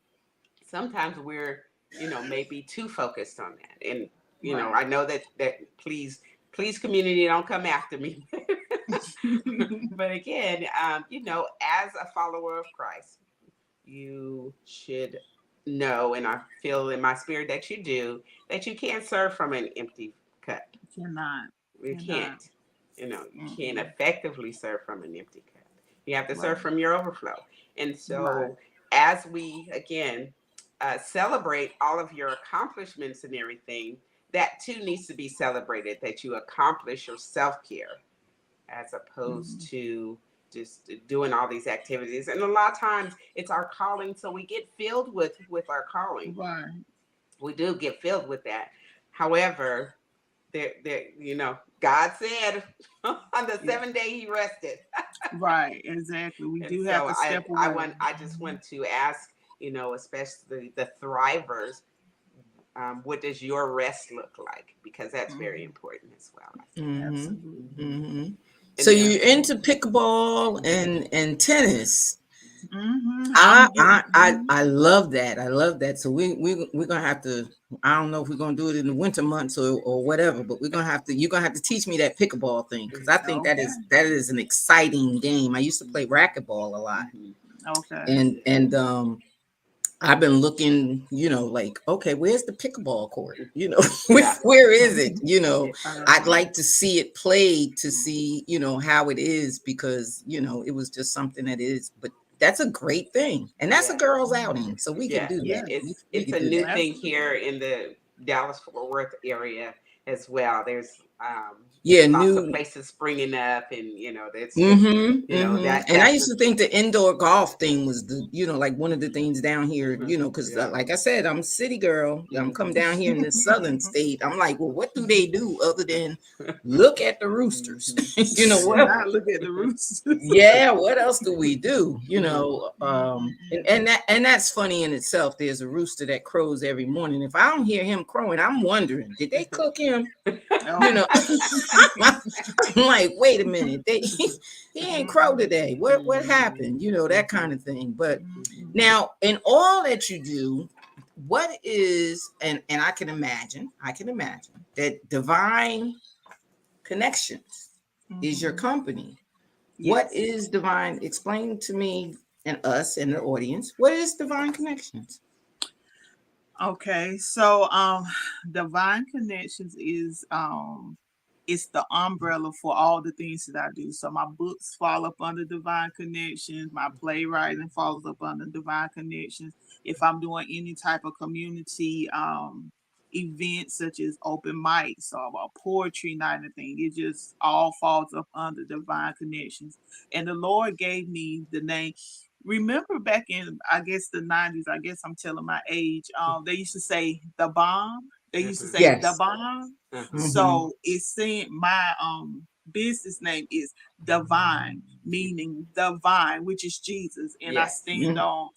sometimes we're maybe too focused on that, and Right. I know that please community don't come after me. But again, as a follower of Christ, you should know, and I feel in my spirit that you do, that you can't serve from an empty cup. Cannot. You Cannot. can't. You can't Mm-mm. effectively serve from an empty cup. You have to serve Right. from your overflow. And Right. so, as we again celebrate all of your accomplishments and everything, that too needs to be celebrated. That you accomplish your self care as opposed Mhm. to just doing all these activities. And a lot of times it's our calling, so we get filled with our calling. Right. We do get filled with that. However, there God said on the seventh day he rested. Right. Exactly. We And do have so to I step I away. want I just want to ask, especially the thrivers, what does your rest look like? Because that's very Mhm. important as well, I think. Mhm. Absolutely. Mhm. So And then you're into pickleball and tennis. Hmm. I I'm getting. I I I love that. I love that. So we're gonna have to. I don't know if we're gonna do it in the winter months or whatever, but we're gonna have to. You're gonna have to teach me that pickleball thing because I think that Okay. is an exciting game. I used to play racquetball a lot, mm-hmm. Okay. and I've been looking, like, okay, where's the pickleball court? Yeah. Where is it? Yeah. I'd like to see it played to see, how it is because, it was just something that is, but that's a great thing. And that's a Yeah. girl's outing. So we can Yeah, do that. We, Yes. we it's can a do new that. thing Absolutely. here in the Dallas Fort Worth area as well. There's Yeah, lots of new. places springing up, and it's just Mm-hmm. Mm-hmm. that And I that's used the to think the indoor golf thing was like one of the things down here, hmm because yeah like I said, I'm a city girl. I'm come hmm down here in the southern state. I'm like, well, what do they do other than look at the roosters? hmm What? Not look at the roots. Yeah, what else do we do? hmm And that's funny in itself. There's a rooster that crows every morning. If I don't hear him crowing, I'm wondering, did they cook him? You Oh. know, I'm like, wait a minute, he ain't crow today. What happened? That kind of thing. But now, in all that you do, what is and I can imagine that Divine Connections is your Mhm. company. What yes. is Divine? Explain to me and us and the audience. What is Divine Connections? Okay, so Divine Connections is it's the umbrella for all the things that I do. So my books fall up under Divine Connections, my playwriting falls up under Divine Connections. If I'm doing any type of community events such as open mics or a poetry night and thing, it just all falls up under Divine Connections. And the Lord gave me the name. Remember back in I guess the 90s, I guess I'm telling my age, they used to say the bomb. They used to hmm say the Yes. bomb. uh-huh. Mm-hmm. So it's saying my business name is Divine, meaning the vine, which is Jesus. And I Yes. stand on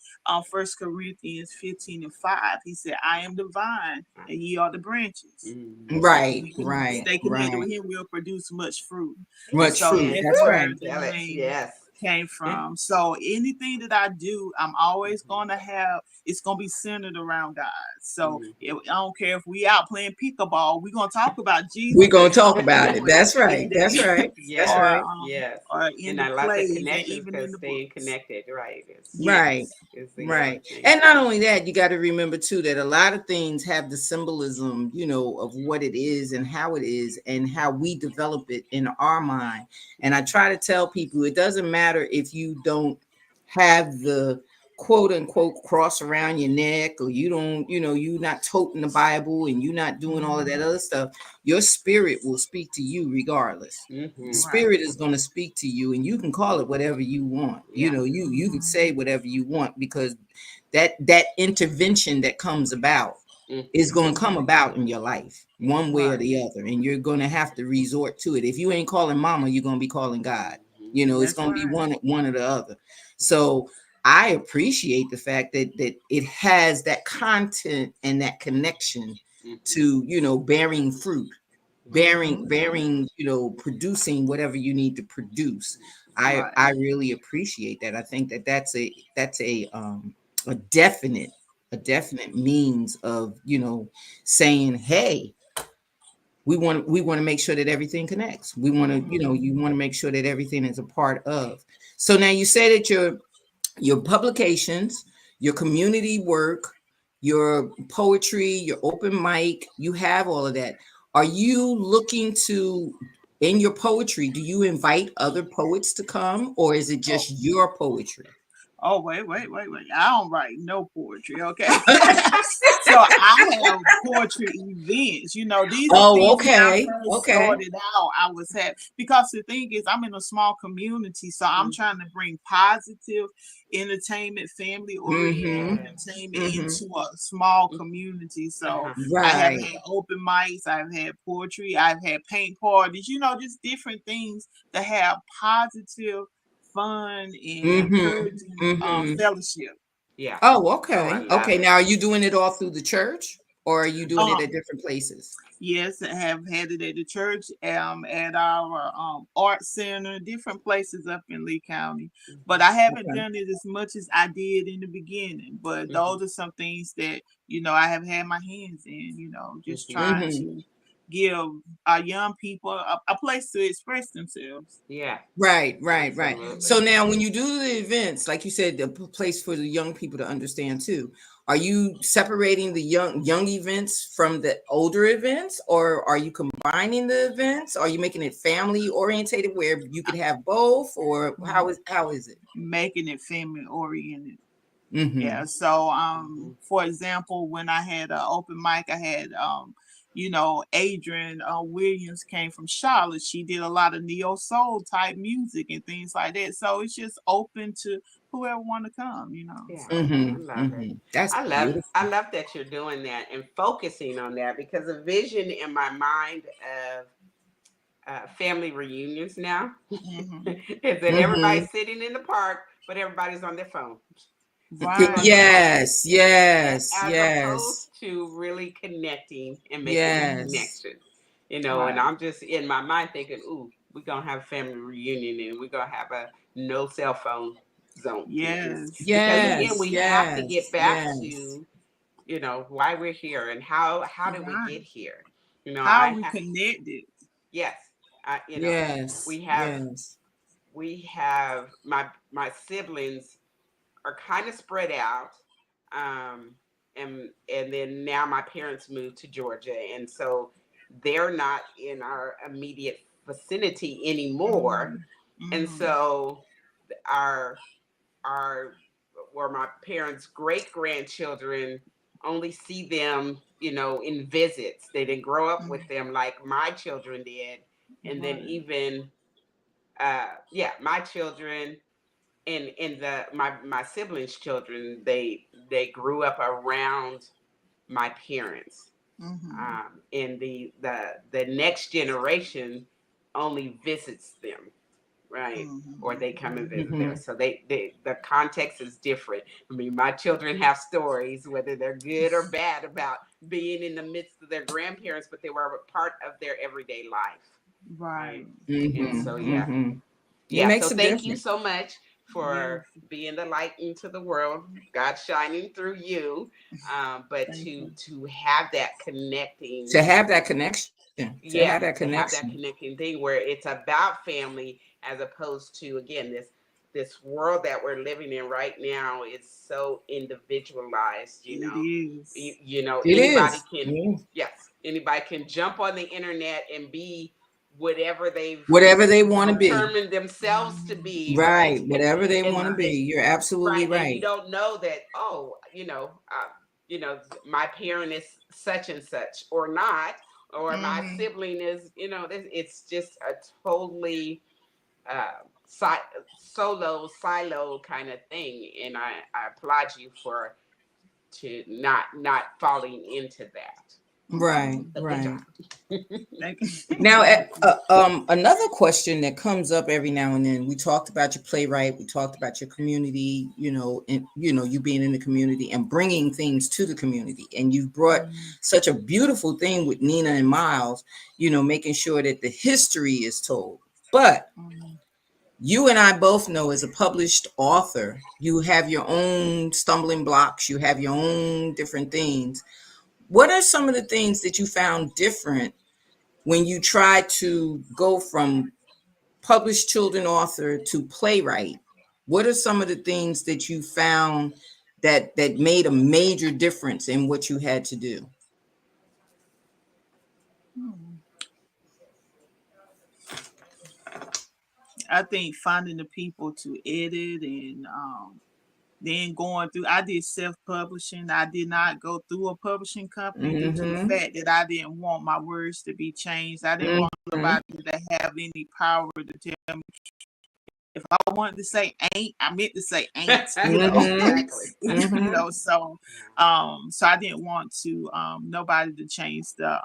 1 Corinthians 15:5. He said, I am the vine and ye are the branches. And if Right, we can right, stay connected right. with him, we'll produce much fruit. And Much so fruit. Amen. that's That's where Woo! right. the Tell it. name Yes. came from. So anything that I do, I'm always Mhm. gonna have it's gonna be centered around God. So Mhm. I don't care if we out playing pickleball, we're gonna talk about We're Jesus gonna at talk some about it. point That's in right. That's that right. That's Yes. or right. um Yes. or in And the I love the plays and connections even in because the staying books. connected, right, Right. Yes. is the Right. thing. And not only that, you got to remember too that a lot of things have the symbolism, of what it is and how it is and how we develop it in our mind. And I try to tell people it doesn't matter if you don't have the quote unquote cross around your neck, or you don't, you're not toting the Bible and you're not doing all of that Mhm. other stuff. Your spirit will speak to you regardless. The Mm-hmm. Right. spirit is going to speak to you, and you can call it whatever you want. Yeah. You could Mhm. say whatever you want, because that intervention that comes about is Mm-hmm. going to come about in your life one way or Right. the other, and you're going to have to resort to it. If you ain't calling mama, you're going to be calling God. Mm-hmm. It's That's going to be right. one or the other. So I appreciate the fact that it has that content and that connection Mm-hmm. to bearing fruit, bearing Mhm. bearing producing whatever you need to produce. Right. I really appreciate that. I think that's a definite means of saying, hey, we want to make sure that everything connects. We want to, Mhm. you want to make sure that everything is a part of. So now you say that your publications, your community work, your poetry, your open mic, you have all of that. Are you looking to, in your poetry, do you invite other poets to come, or is it Oh, just your poetry? oh, wait. I don't write no poetry, okay? So I have poetry events. These are Oh, things when I okay. first Okay. started out, I was having because the thing is I'm in a small community, so I'm trying to bring positive entertainment, family oriented Mm-hmm. Yes. entertainment Mm-hmm. into a small community. So Uh-huh. I have Right. had open mics, I've had poetry, I've had paint parties, just different things that have positive fun and Mm-hmm. encouraging Mm-hmm. fellowship. Yeah. Oh, Oh, I okay. love Okay. it. Now, are you doing it all through the church, or are you doing it Um, at different places? yes, I have had it at the church, at our art center, different places up in Lee County. But Mm-hmm. I haven't Okay. done it as much as I did in the beginning. But Mm-hmm. those are some things that I have had my hands in. Just Mm-hmm. trying Mm-hmm. to give our young people a place to express themselves. Yeah. Right. So Absolutely. now, when you do the events, like you said, the place for the young people to understand too, are you separating the young events from the older events, or are you combining the events? Are you making it family orientated where you could have both, or Mm, how is it? Making it family oriented. Mm-hmm. Yeah. So, Mm-hmm. for example, when I had an open mic, I had, Adrian Williams came from Charlotte. She did a lot of neo soul type music and things like that. So it's just open to whoever want to come. Yeah. So, I Mm-hmm. love it. Mm-hmm. That's I beautiful. love that you're doing that and focusing on that because a vision in my mind of family reunions now hmm is that Mm-hmm. everybody's sitting in the park, but everybody's on their phone. Doing right. Yes, yes, as yes, opposed to really connecting and making that yes. connection, and Right. I'm just in my mind thinking, ooh, we're gonna have a family reunion and we're gonna have a no cell phone zone just Yes. because again Yes, we have to get yes, back yes. to why we're here and how did we get Right. here. How I are we have, connected? yes, Yes, we have yes. my siblings are kind of spread out. Um, and then now my parents moved to Georgia, and so they're not in our immediate vicinity anymore. hmm And hmm so our our or my parents' great grandchildren only see them, in visits. They didn't grow up with them like my children did, and then Right. even yeah, my children and my siblings' children, they grew up around my parents. hmm And the next generation only visits them, right? Or they come and visit Mm-hmm. them. So the context is different. I mean, my children have stories, whether they're good or bad, about being in the midst of their grandparents, but they were a part of their everyday life, Right. right? And Mm-hmm. so, yeah, Mm-hmm. It yeah. So makes a thank you difference. so much Yes. for being the light into the world, God shining through you. But Thank you. to have that connecting, To have that connection. To have that yeah, to have connection. that connecting thing where it's about family as opposed to, again, this world that we're living in right now is so individualized. It is. You know, It anybody is. can, Yeah. yes, anybody can jump on the internet and be whatever they've Whatever they want to be. determined themselves to be, right? Right. Whatever they want to and be. You're absolutely right, and you right. don't know that, oh, my parent is such and such or not, or my sibling is, it's just a totally uh, silo kind of thing, and I applaud you for to not falling into that. Right. So good job. Right. Thank you. Now, Thank you. another question that comes up every now and then. We talked about your playwright. We talked about your community. And you being in the community and bringing things to the community. And you brought such a beautiful thing with Nina and Miles. Making sure that the history is told. But you and I both know, as a published author, you have your own stumbling blocks. You have your own different things. What are some of the things that you found different when you try to go from published children author to playwright? What are some of the things that you found that made a major difference in what you had to do? I think finding the people to edit and then going through, I did self-publishing. I did not go through a publishing company due to the Mm-hmm. fact that I didn't want my words to be changed. I didn't want Mm-hmm. nobody to have any power to tell me. If I wanted to say ain't, I meant to say ain't. Exactly. So Yeah. so I didn't want to nobody to change the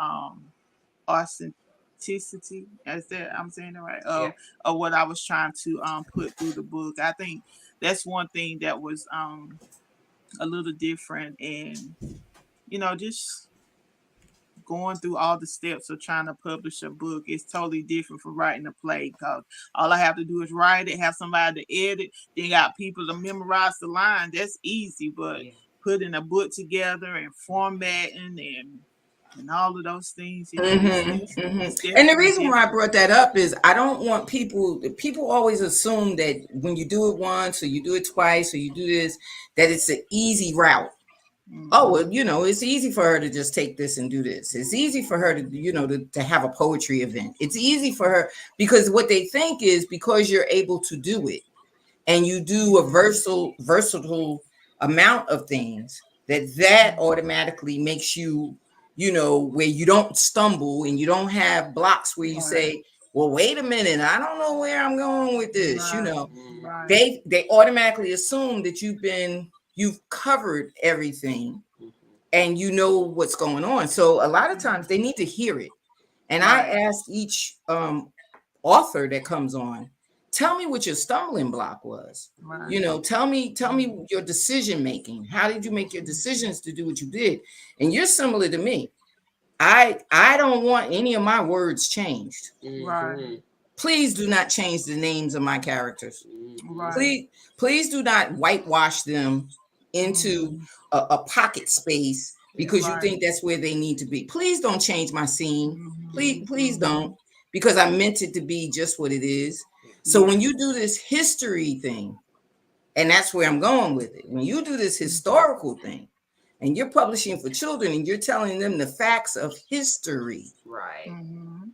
authenticity, as that I'm saying it right, Yeah. of what I was trying to put through the book. I think that's one thing that was a little different, and just going through all the steps of trying to publish a book is totally different from writing a play, because all I have to do is write it, have somebody to edit, then got people to memorize the line. That's easy, but Yeah. putting a book together and formatting and all of those things, Mm-hmm, mm-hmm. it's And the definitely reason why I different. brought that up is I don't want people always assume that when you do it once or you do it twice or you do this, that it's an easy route. Oh, well, it's easy for her to just take this and do this. It's easy for her to have a poetry event. It's easy for her, because what they think is, because you're able to do it and you do a versatile amount of things, that automatically makes you, where you don't stumble and you don't have blocks where you Right, say, well, wait a minute, I don't know where I'm going with this. right, Mm. right, They automatically assume that you've covered everything and you know what's going on. So a lot of times they need to hear it. And I right, ask each author that comes on, tell me what your stumbling block was. right, Tell me your decision making. How did you make your decisions to do what you did? And you're similar to me. I don't want any of my words changed. right, Mhm. Please do not change the names of my characters. Mhm. right. Please do not whitewash them into Mhm. a pocket space Yeah. because you Right. think that's where they need to be. Please don't change my scene. Mhm. Please Mhm. don't, because I meant it to be just what it is. Yeah. So Yeah. when you do this history thing, and that's where I'm going with it, when you do this historical thing and you're publishing for children and you're telling them the facts of history, Right. Mhm.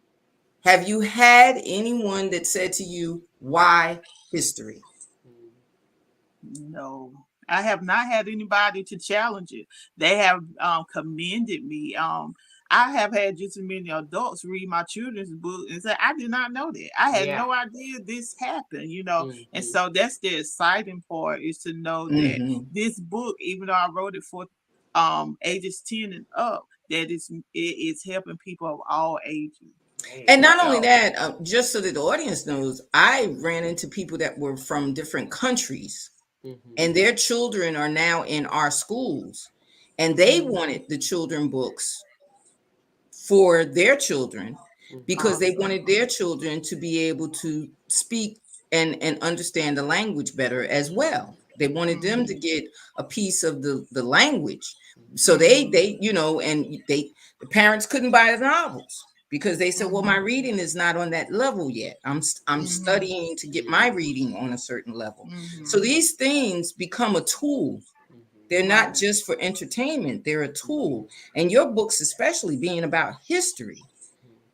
have you had anyone that said to you, why history? Mhm. No, I have not had anybody to challenge it. They have commended me. I have had just as many adults read my children's book and say, "I did not know that. I had Yeah. no idea this happened." And Mhm. so that's the exciting part, is to know that Mm-hmm. this book, even though I wrote it for ages 10 and up, that it is helping people of all ages. And not only that, just so that the audience knows, I ran into people that were from different countries, and their children are now in our schools, and they wanted the children books for their children because they Awesome. wanted their children to be able to speak and understand the language better as well. They wanted them to get a piece of the language. So they and the parents couldn't buy the novels because they said, well, my reading is not on that level yet. I'm studying to get my reading on a certain level. So these things become a tool. They're not just for entertainment, they're a tool. And your books, especially being about history,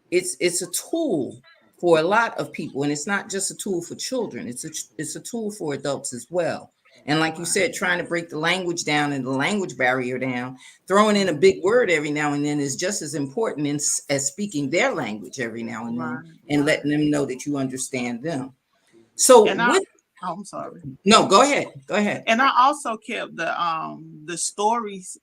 it's a tool for a lot of people. And it's not just a tool for children, it's a tool for adults as well. And like you said, trying to break the language down and the language barrier down, throwing in a big word every now and then is just as important as speaking their language every now and then and letting them know that you understand them. So And I, oh, I'm sorry. no, go ahead. Go ahead. And I also kept the stories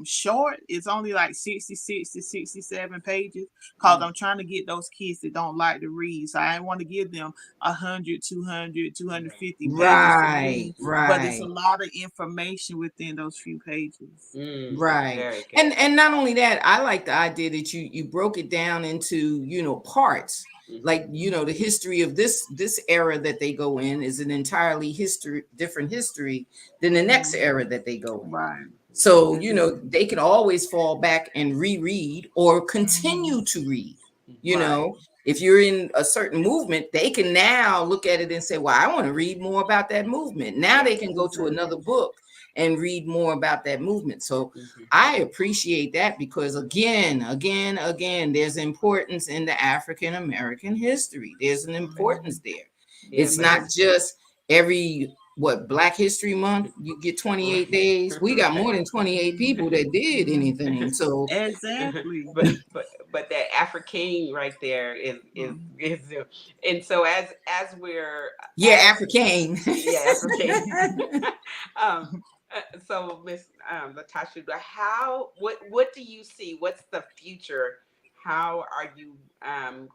short. It's only like 66 to 67 pages because I'm trying to get those kids that don't like to read. So I want to give them 100, 200, 250 pages to read. But it's a lot of information within those few pages. Right. And not only that, I like the idea that you broke it down into, parts. Like, the history of this era that they go in is an entirely different history than the next era that they go in. Right. So, they can always fall back and reread or continue to read. If you're in a certain movement, they can now look at it and say, well, I want to read more about that movement. Now they can go to another book and read more about that movement. So I appreciate that because again, there's importance in the African American history. There's an importance there. It's not just every Black History Month, you get 28 days. We got more than 28 people that did anything. So exactly. but that African right there is and so as we're African. African. So Miss LaTasha, what do you see? What's the future? How are you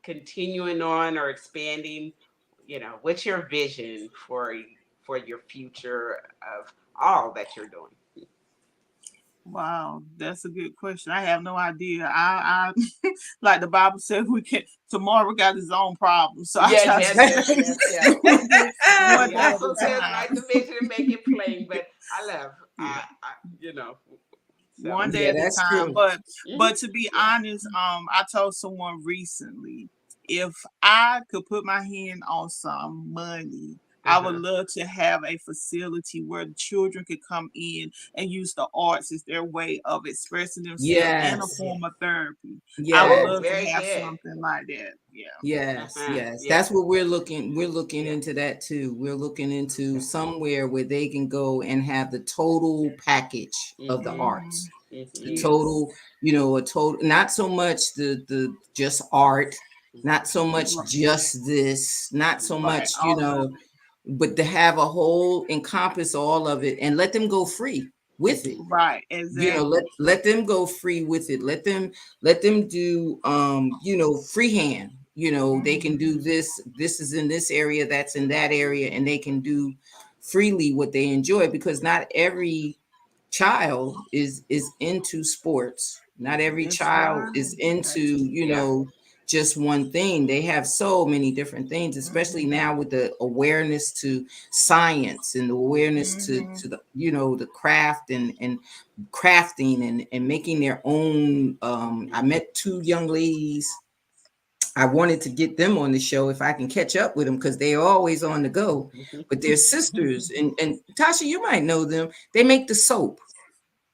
continuing on or expanding? What's your vision for your future of all that you're doing? Wow, that's a good question. I have no idea. I like the Bible says, tomorrow got his own problems. So yes. One day Also says write the vision and make it plain. But I love, so. One day at a time. But to be honest, I told someone recently, if I could put my hand on some money, I would love to have a facility where the children could come in and use the arts as their way of expressing themselves and a form of therapy. I would love to have something like that. Yes. That's what we're looking into that too. We're looking into somewhere where they can go and have the total package of the arts. The total, not so much the just art, not so much just this, not so much, but to have a whole encompass all of it and let them go free with it. Right. Exactly. Let them go free with it. Let them do freehand. They can do this is in this area, that's in that area, and they can do freely what they enjoy because not every child is into sports. Not every child is into, just one thing. They have so many different things, especially now with the awareness to science and the awareness to the, the craft and crafting and making their own. I met two young ladies. I wanted to get them on the show if I can catch up with them because they're always on the go. But they're sisters, and Tasha, you might know them. They make the soap.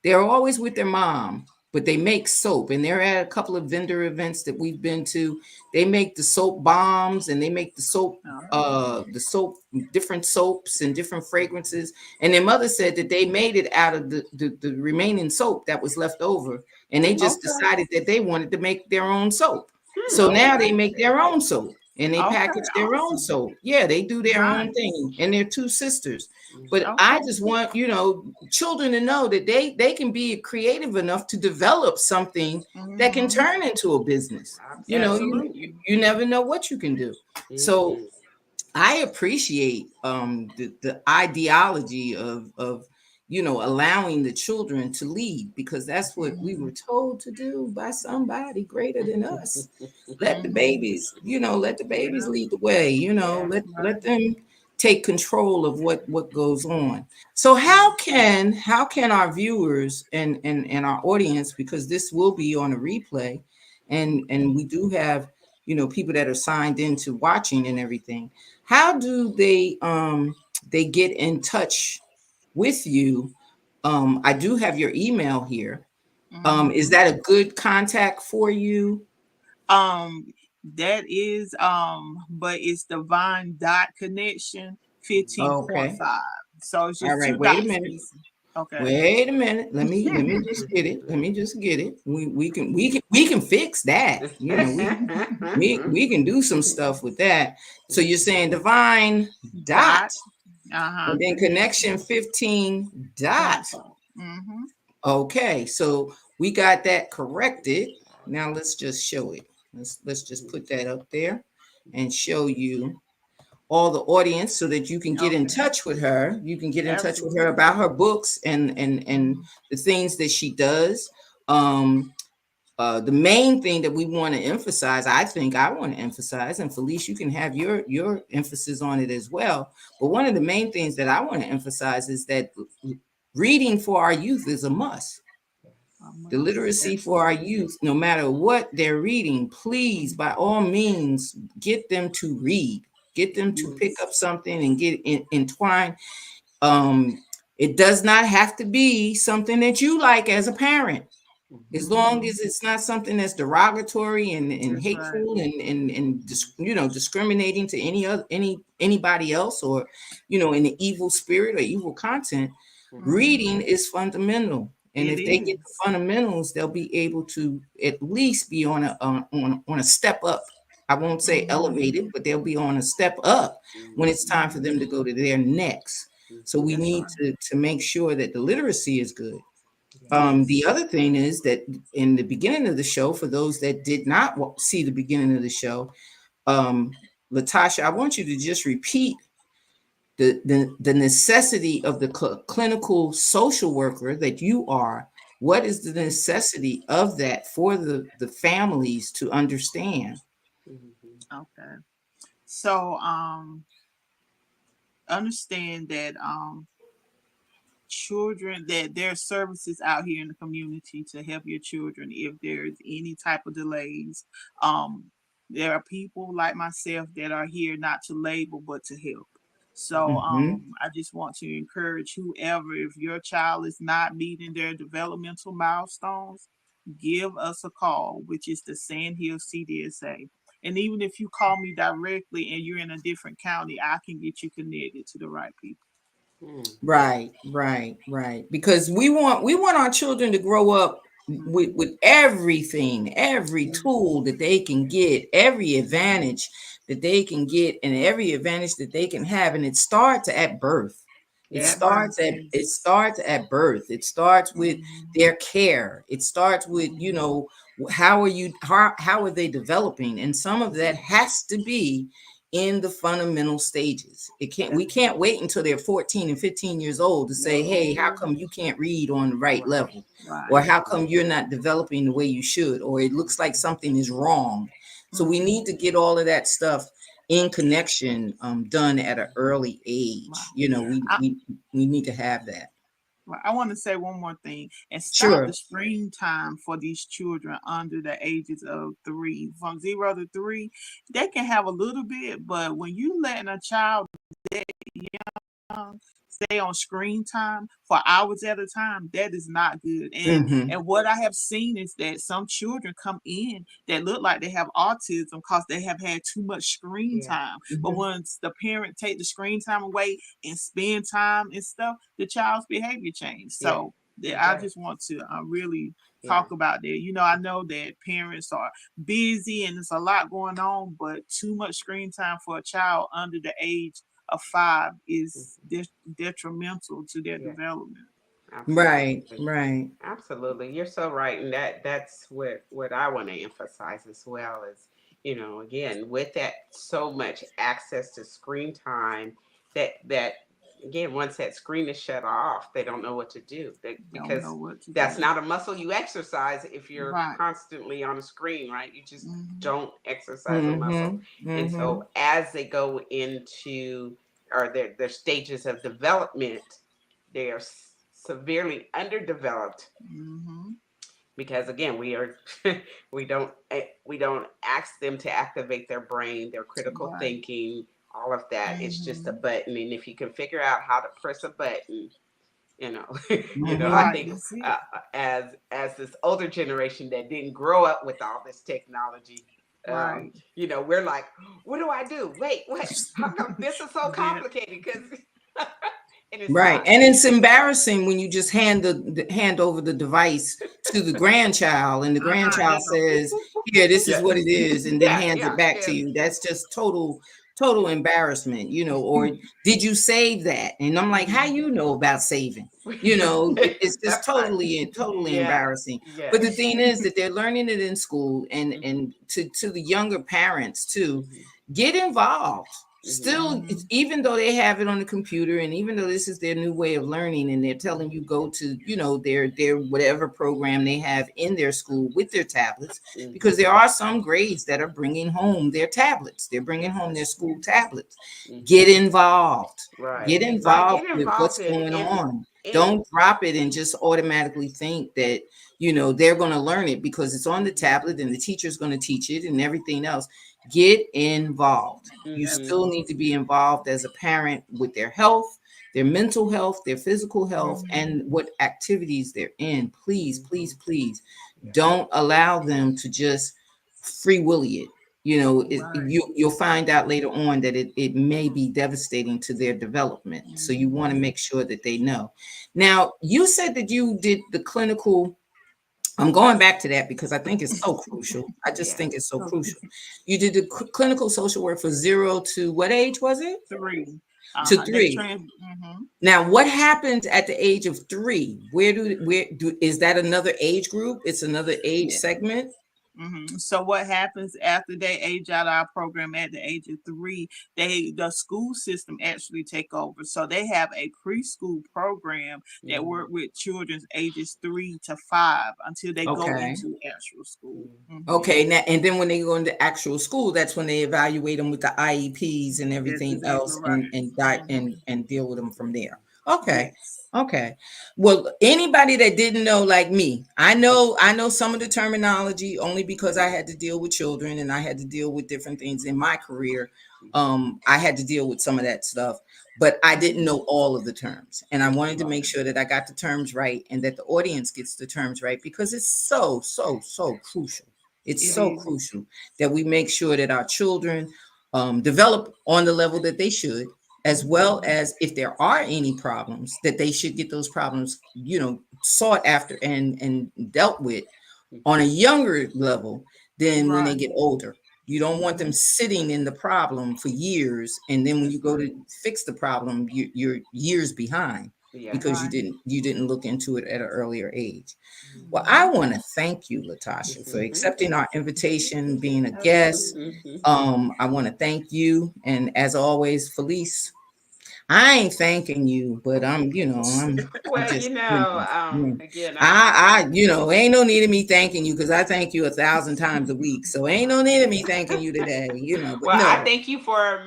They're always with their mom, but they make soap, and they're at a couple of vendor events that we've been to. They make the soap bombs, and they make the soap, different soaps and different fragrances. And their mother said that they made it out of the remaining soap that was left over, and they just decided that they wanted to make their own soap. So now they make their own soap. and they Okay, package their own awesome. soap. Yeah, they do their own Nice. thing, and they're two sisters. But I Okay. just want children to know that they can be creative enough to develop something that can Mm-hmm. turn into a business. Absolutely. You never know what you can do. So I appreciate the ideology of allowing the children to lead, because that's what we were Mm-hmm. told to do by somebody greater than us. Let the Mm-hmm. babies, let the babies Yeah. lead the way. Let Right. them take control of what goes on. So how can our viewers and our audience, because this will be on a replay, and we do have people that are signed into watching and everything. How do they get in touch with you? I do have your email here. Is Mm-hmm. that a good contact for you? Um, that is but it's divine dot connection Okay. 15.5. So it's All just right. two Wait a dots minute. missing. Okay. Wait a minute. Let me just get it. Let me just get it. We can fix that. We can do some stuff with that. So you're saying divine dot Dot. Uh-huh. and then connection 15 dot. Point five. Mm-hmm. Okay, so we got that corrected. Now let's just show it. Let's just put that up there and show you all the audience so that you can get in Okay. touch with her. You can get in touch with her Absolutely. about her books and Mm-hmm. the things that she does. Um, the main thing that we want to emphasize, I think I want to emphasize, and Felice, you can have your emphasis on it as well. But one of the main things that I want to emphasize is that reading for our youth is a must. The literacy for our Absolutely. youth, no matter what they're reading, please, by all means, get them to read, get them to pick Yes. up something and get entwined. Um, it does not have to be something that you like as a parent, as long Mm-hmm. as it's not something that's derogatory and That's right. hateful and discriminating to anybody else, or in the evil spirit or evil content. Mm-hmm. Reading is fundamental, and It if they get the is. fundamentals, they'll be able to at least be on a step up. I won't say Mm-hmm. elevated, but they'll be on a step up when it's time for them Mm-hmm. to go to their next. So we That's need right. to make sure that the literacy is good. The Yes. other thing is that in the beginning of the show, for those that did not see the beginning of the show, um, LaTasha, I want you to just repeat the necessity of the clinical social worker that you are. What is the necessity of that for the families to understand? Okay. So understand that children, that there are services out here in the community to help your children if there's any type of delays. um there are people like myself that are here not to label but to help. So Hmm. I just want to encourage whoever, if your child is not meeting their developmental milestones, give us a call, which is the Sand Hill CDSA. And even if you call me directly and you're in a different county, I can get you connected to the right people. Right. Because we want our children to grow up with Mhm. everything, every Yeah. tool that they can get, every advantage that they can get, and every advantage that they can have. And it starts at birth. It At birth, starts at it yes. starts at birth. It starts with Mhm. their care. It starts with, Mhm. how are they developing? And some of that has to be in the fundamental stages. We can't wait until they're 14 and 15 years old to say, hey, how No. come you can't read on the right level? Or Right. how come you're not developing the way you should? Or it looks like something is wrong. So we need Mhm. to get all of that stuff in connection, done at an early age. Wow. We need to have that. I want to say one more thing and stop the Sure. screen time for these children under the ages of 3. From 0 to 3, they can have a little bit, but when you letting a child stay on screen time for hours at a time, that is not good. Hmm. And what I have seen is that some children come in that look like they have autism because they have had too much screen time. But Hmm. once the parent take the screen time away and spend time and stuff, the child's behavior change. So I just want to really talk about that. You know, I know that parents are busy and there's a lot going on, but too much screen time for a child under the age of 5 is detrimental to their development. Right, Absolutely. right. Absolutely. You're so right. And that's what I want to emphasize as well is, again, with that so much access to screen time that again, once that screen is shut off, they don't know what to do. Don't know Because what to that's do. not a muscle you exercise if you're Right. constantly on a screen, right? You just Mm-hmm. don't exercise a muscle. Mm-hmm. And Mm-hmm. so as they go into or their stages of development, they are severely underdeveloped Mm-hmm. because again we don't ask them to activate their brain, their critical Right. thinking, all of that. It's just a Mm-hmm. button, and if you can figure out how to press a button, you know I Mm-hmm. Right. think That's it. as this older generation that didn't grow up with all this technology, Right. we're like, what do I do? Wait, what? How come this is so Yeah. complicated? Because and it's Right. not. And it's embarrassing when you just hand over the device to the grandchild and the They grandchild go boop, says, boop, boop, "Here, boop, this boop. is Yes. what it is," and then Yeah, hands it yeah, back to yes. you. That's just total embarrassment, or did you save that? And I'm like, how Mm-hmm. you know about saving? It's just That's right. totally Yes, embarrassing. But the yes. thing is that they're learning it in school, and Mhm, and to the younger parents too, mhm, get involved. mhm, Still, Mm-hmm. even though they have it on the computer, and even though this is their new way of learning, and they're telling you go to their whatever program they have in their school with their tablets, because mhm. there are some grades that are bringing home their tablets. They're bringing home their Yes. school tablets. Mhm. Get involved. Right. Get Right. involved Get with involved what's in going on. in Don't drop it and just automatically think that they're going to learn it because it's on the Mhm, tablet and the teacher's going to teach it and everything else. Get involved. You mhm, still need to be involved as a parent with their health, their mental health, their physical health, Mm-hmm. and what activities they're in. Please, please, mhm. please Yeah. don't allow them to just free willy it. Right. You'll find out later on that it may be devastating to their development. So you want to Mm-hmm. make sure that they know. Now, you said that you did the clinical. I'm going back to that because I think it's so crucial. I just Yes. think it's so crucial. You did the clinical social work for 0 to what age was it? 3. To They 3. trans. Mm-hmm. Now, what happens at the age of 3? Where do is that another age group? It's another age Yeah. segment. So what happens after they age out of our program at the age of 3? The school system actually take over. So they have a preschool program that Mhm, work with children's ages 3 to 5 until they go Okay. into actual school. mhm. Mm-hmm. Okay. Now, and then when they go into actual school, that's when they evaluate them with the IEPs and That's everything exactly else, right. and Mm-hmm. deal with them from there. Okay. Yes. Okay. Well, anybody that didn't know, like me, I know some of the terminology only because I had to deal with children and I had to deal with different things in my career. I had to deal with some of that stuff, but I didn't Mm-hmm. know all of the terms. And I wanted to Right. make sure that I got the terms right and that the audience gets the terms right because it's so crucial. It's It so is. crucial that we make sure that our children develop on the level that they should, as well Mm-hmm. as if there are any problems, that they should get those problems, sought after and dealt with on a younger level than when they Right. get older. You don't want them Mm-hmm. sitting in the problem for years, and then when you That's go right. to fix the problem, you're years behind because Yes. Right. you didn't look into it at an earlier age. Well, Mhm, I Mm-hmm. want to thank you, LaTasha, for mhm, accepting our invitation, being a guest. Absolutely. mhm. I want to thank you, and as always, Felice. I ain't thanking you, but I'm Well, just, you know, again, ain't no need of me thanking you because I thank you 1,000 times a week. So ain't no need of me thanking you today, but well, I no. thank you for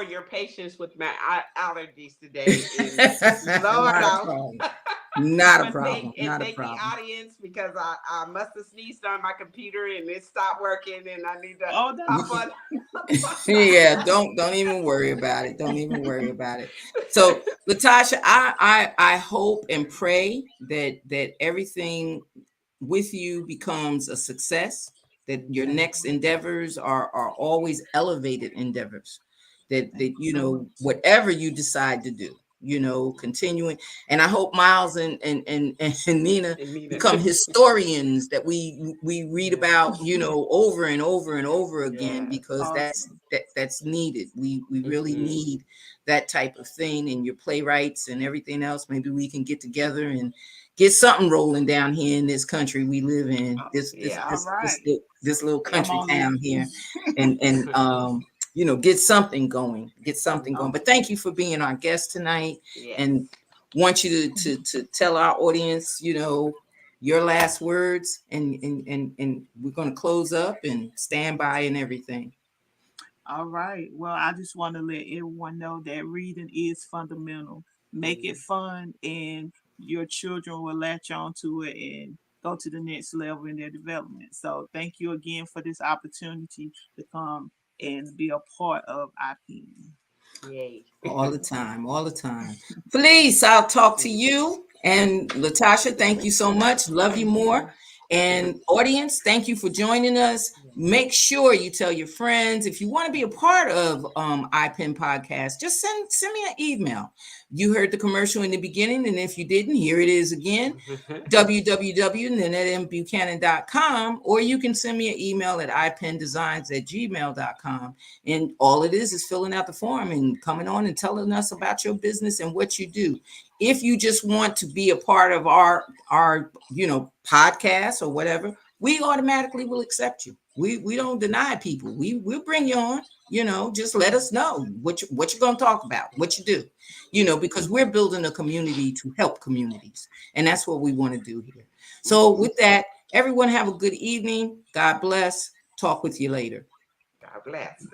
your patience with my allergies today. And Lord, Not a problem. Not a problem. and Not a thank the problem. audience because I must have sneezed on my computer and it stopped working, and I need to Oh, that's hop on. Yeah, don't even worry about it. Don't even worry about it. So, Latasha, I hope and pray that everything with you becomes a success, that your thank next endeavors are always elevated endeavors, that thank you so much. whatever you decide to do, continuing. And I hope Miles and Nina become historians that we read about, over and over and over again, because Awesome. that's needed. We really need that type of thing. And your playwrights and everything else, maybe we can get together and get something rolling down here in this country we live in, All right. this little I'm country on town it. here, and get something going, But thank you for being our guest tonight, and want you to tell our audience, your last words, and we're going to close up and stand by and everything. All right. Well, I just want to let everyone know that reading is fundamental. Make it fun, and your children will latch on to it and go to the next level in their development. So, thank you again for this opportunity to come and be a part of IPN. Yay. All the time, all the time. Please, I'll talk to you. And LaTasha, thank you so much. Love you more. And audience, thank you for joining us. Make sure you tell your friends. If you want to be a part of IPEN podcast, just send me an email. You heard the commercial in the beginning, and if you didn't, here it is again. www.NanetteMBuchanan.com, or you can send me an email at ipendesigns@gmail.com. And all it is filling out the form and coming on and telling us about your business and what you do. If you just want to be a part of our podcast or whatever, we automatically will accept you. We don't deny people. We'll bring you on. Just let us know what you're going to talk about, what you do. Because we're building a community to help communities, and that's what we want to do here. So with that, everyone have a good evening. God bless. Talk with you later. God bless.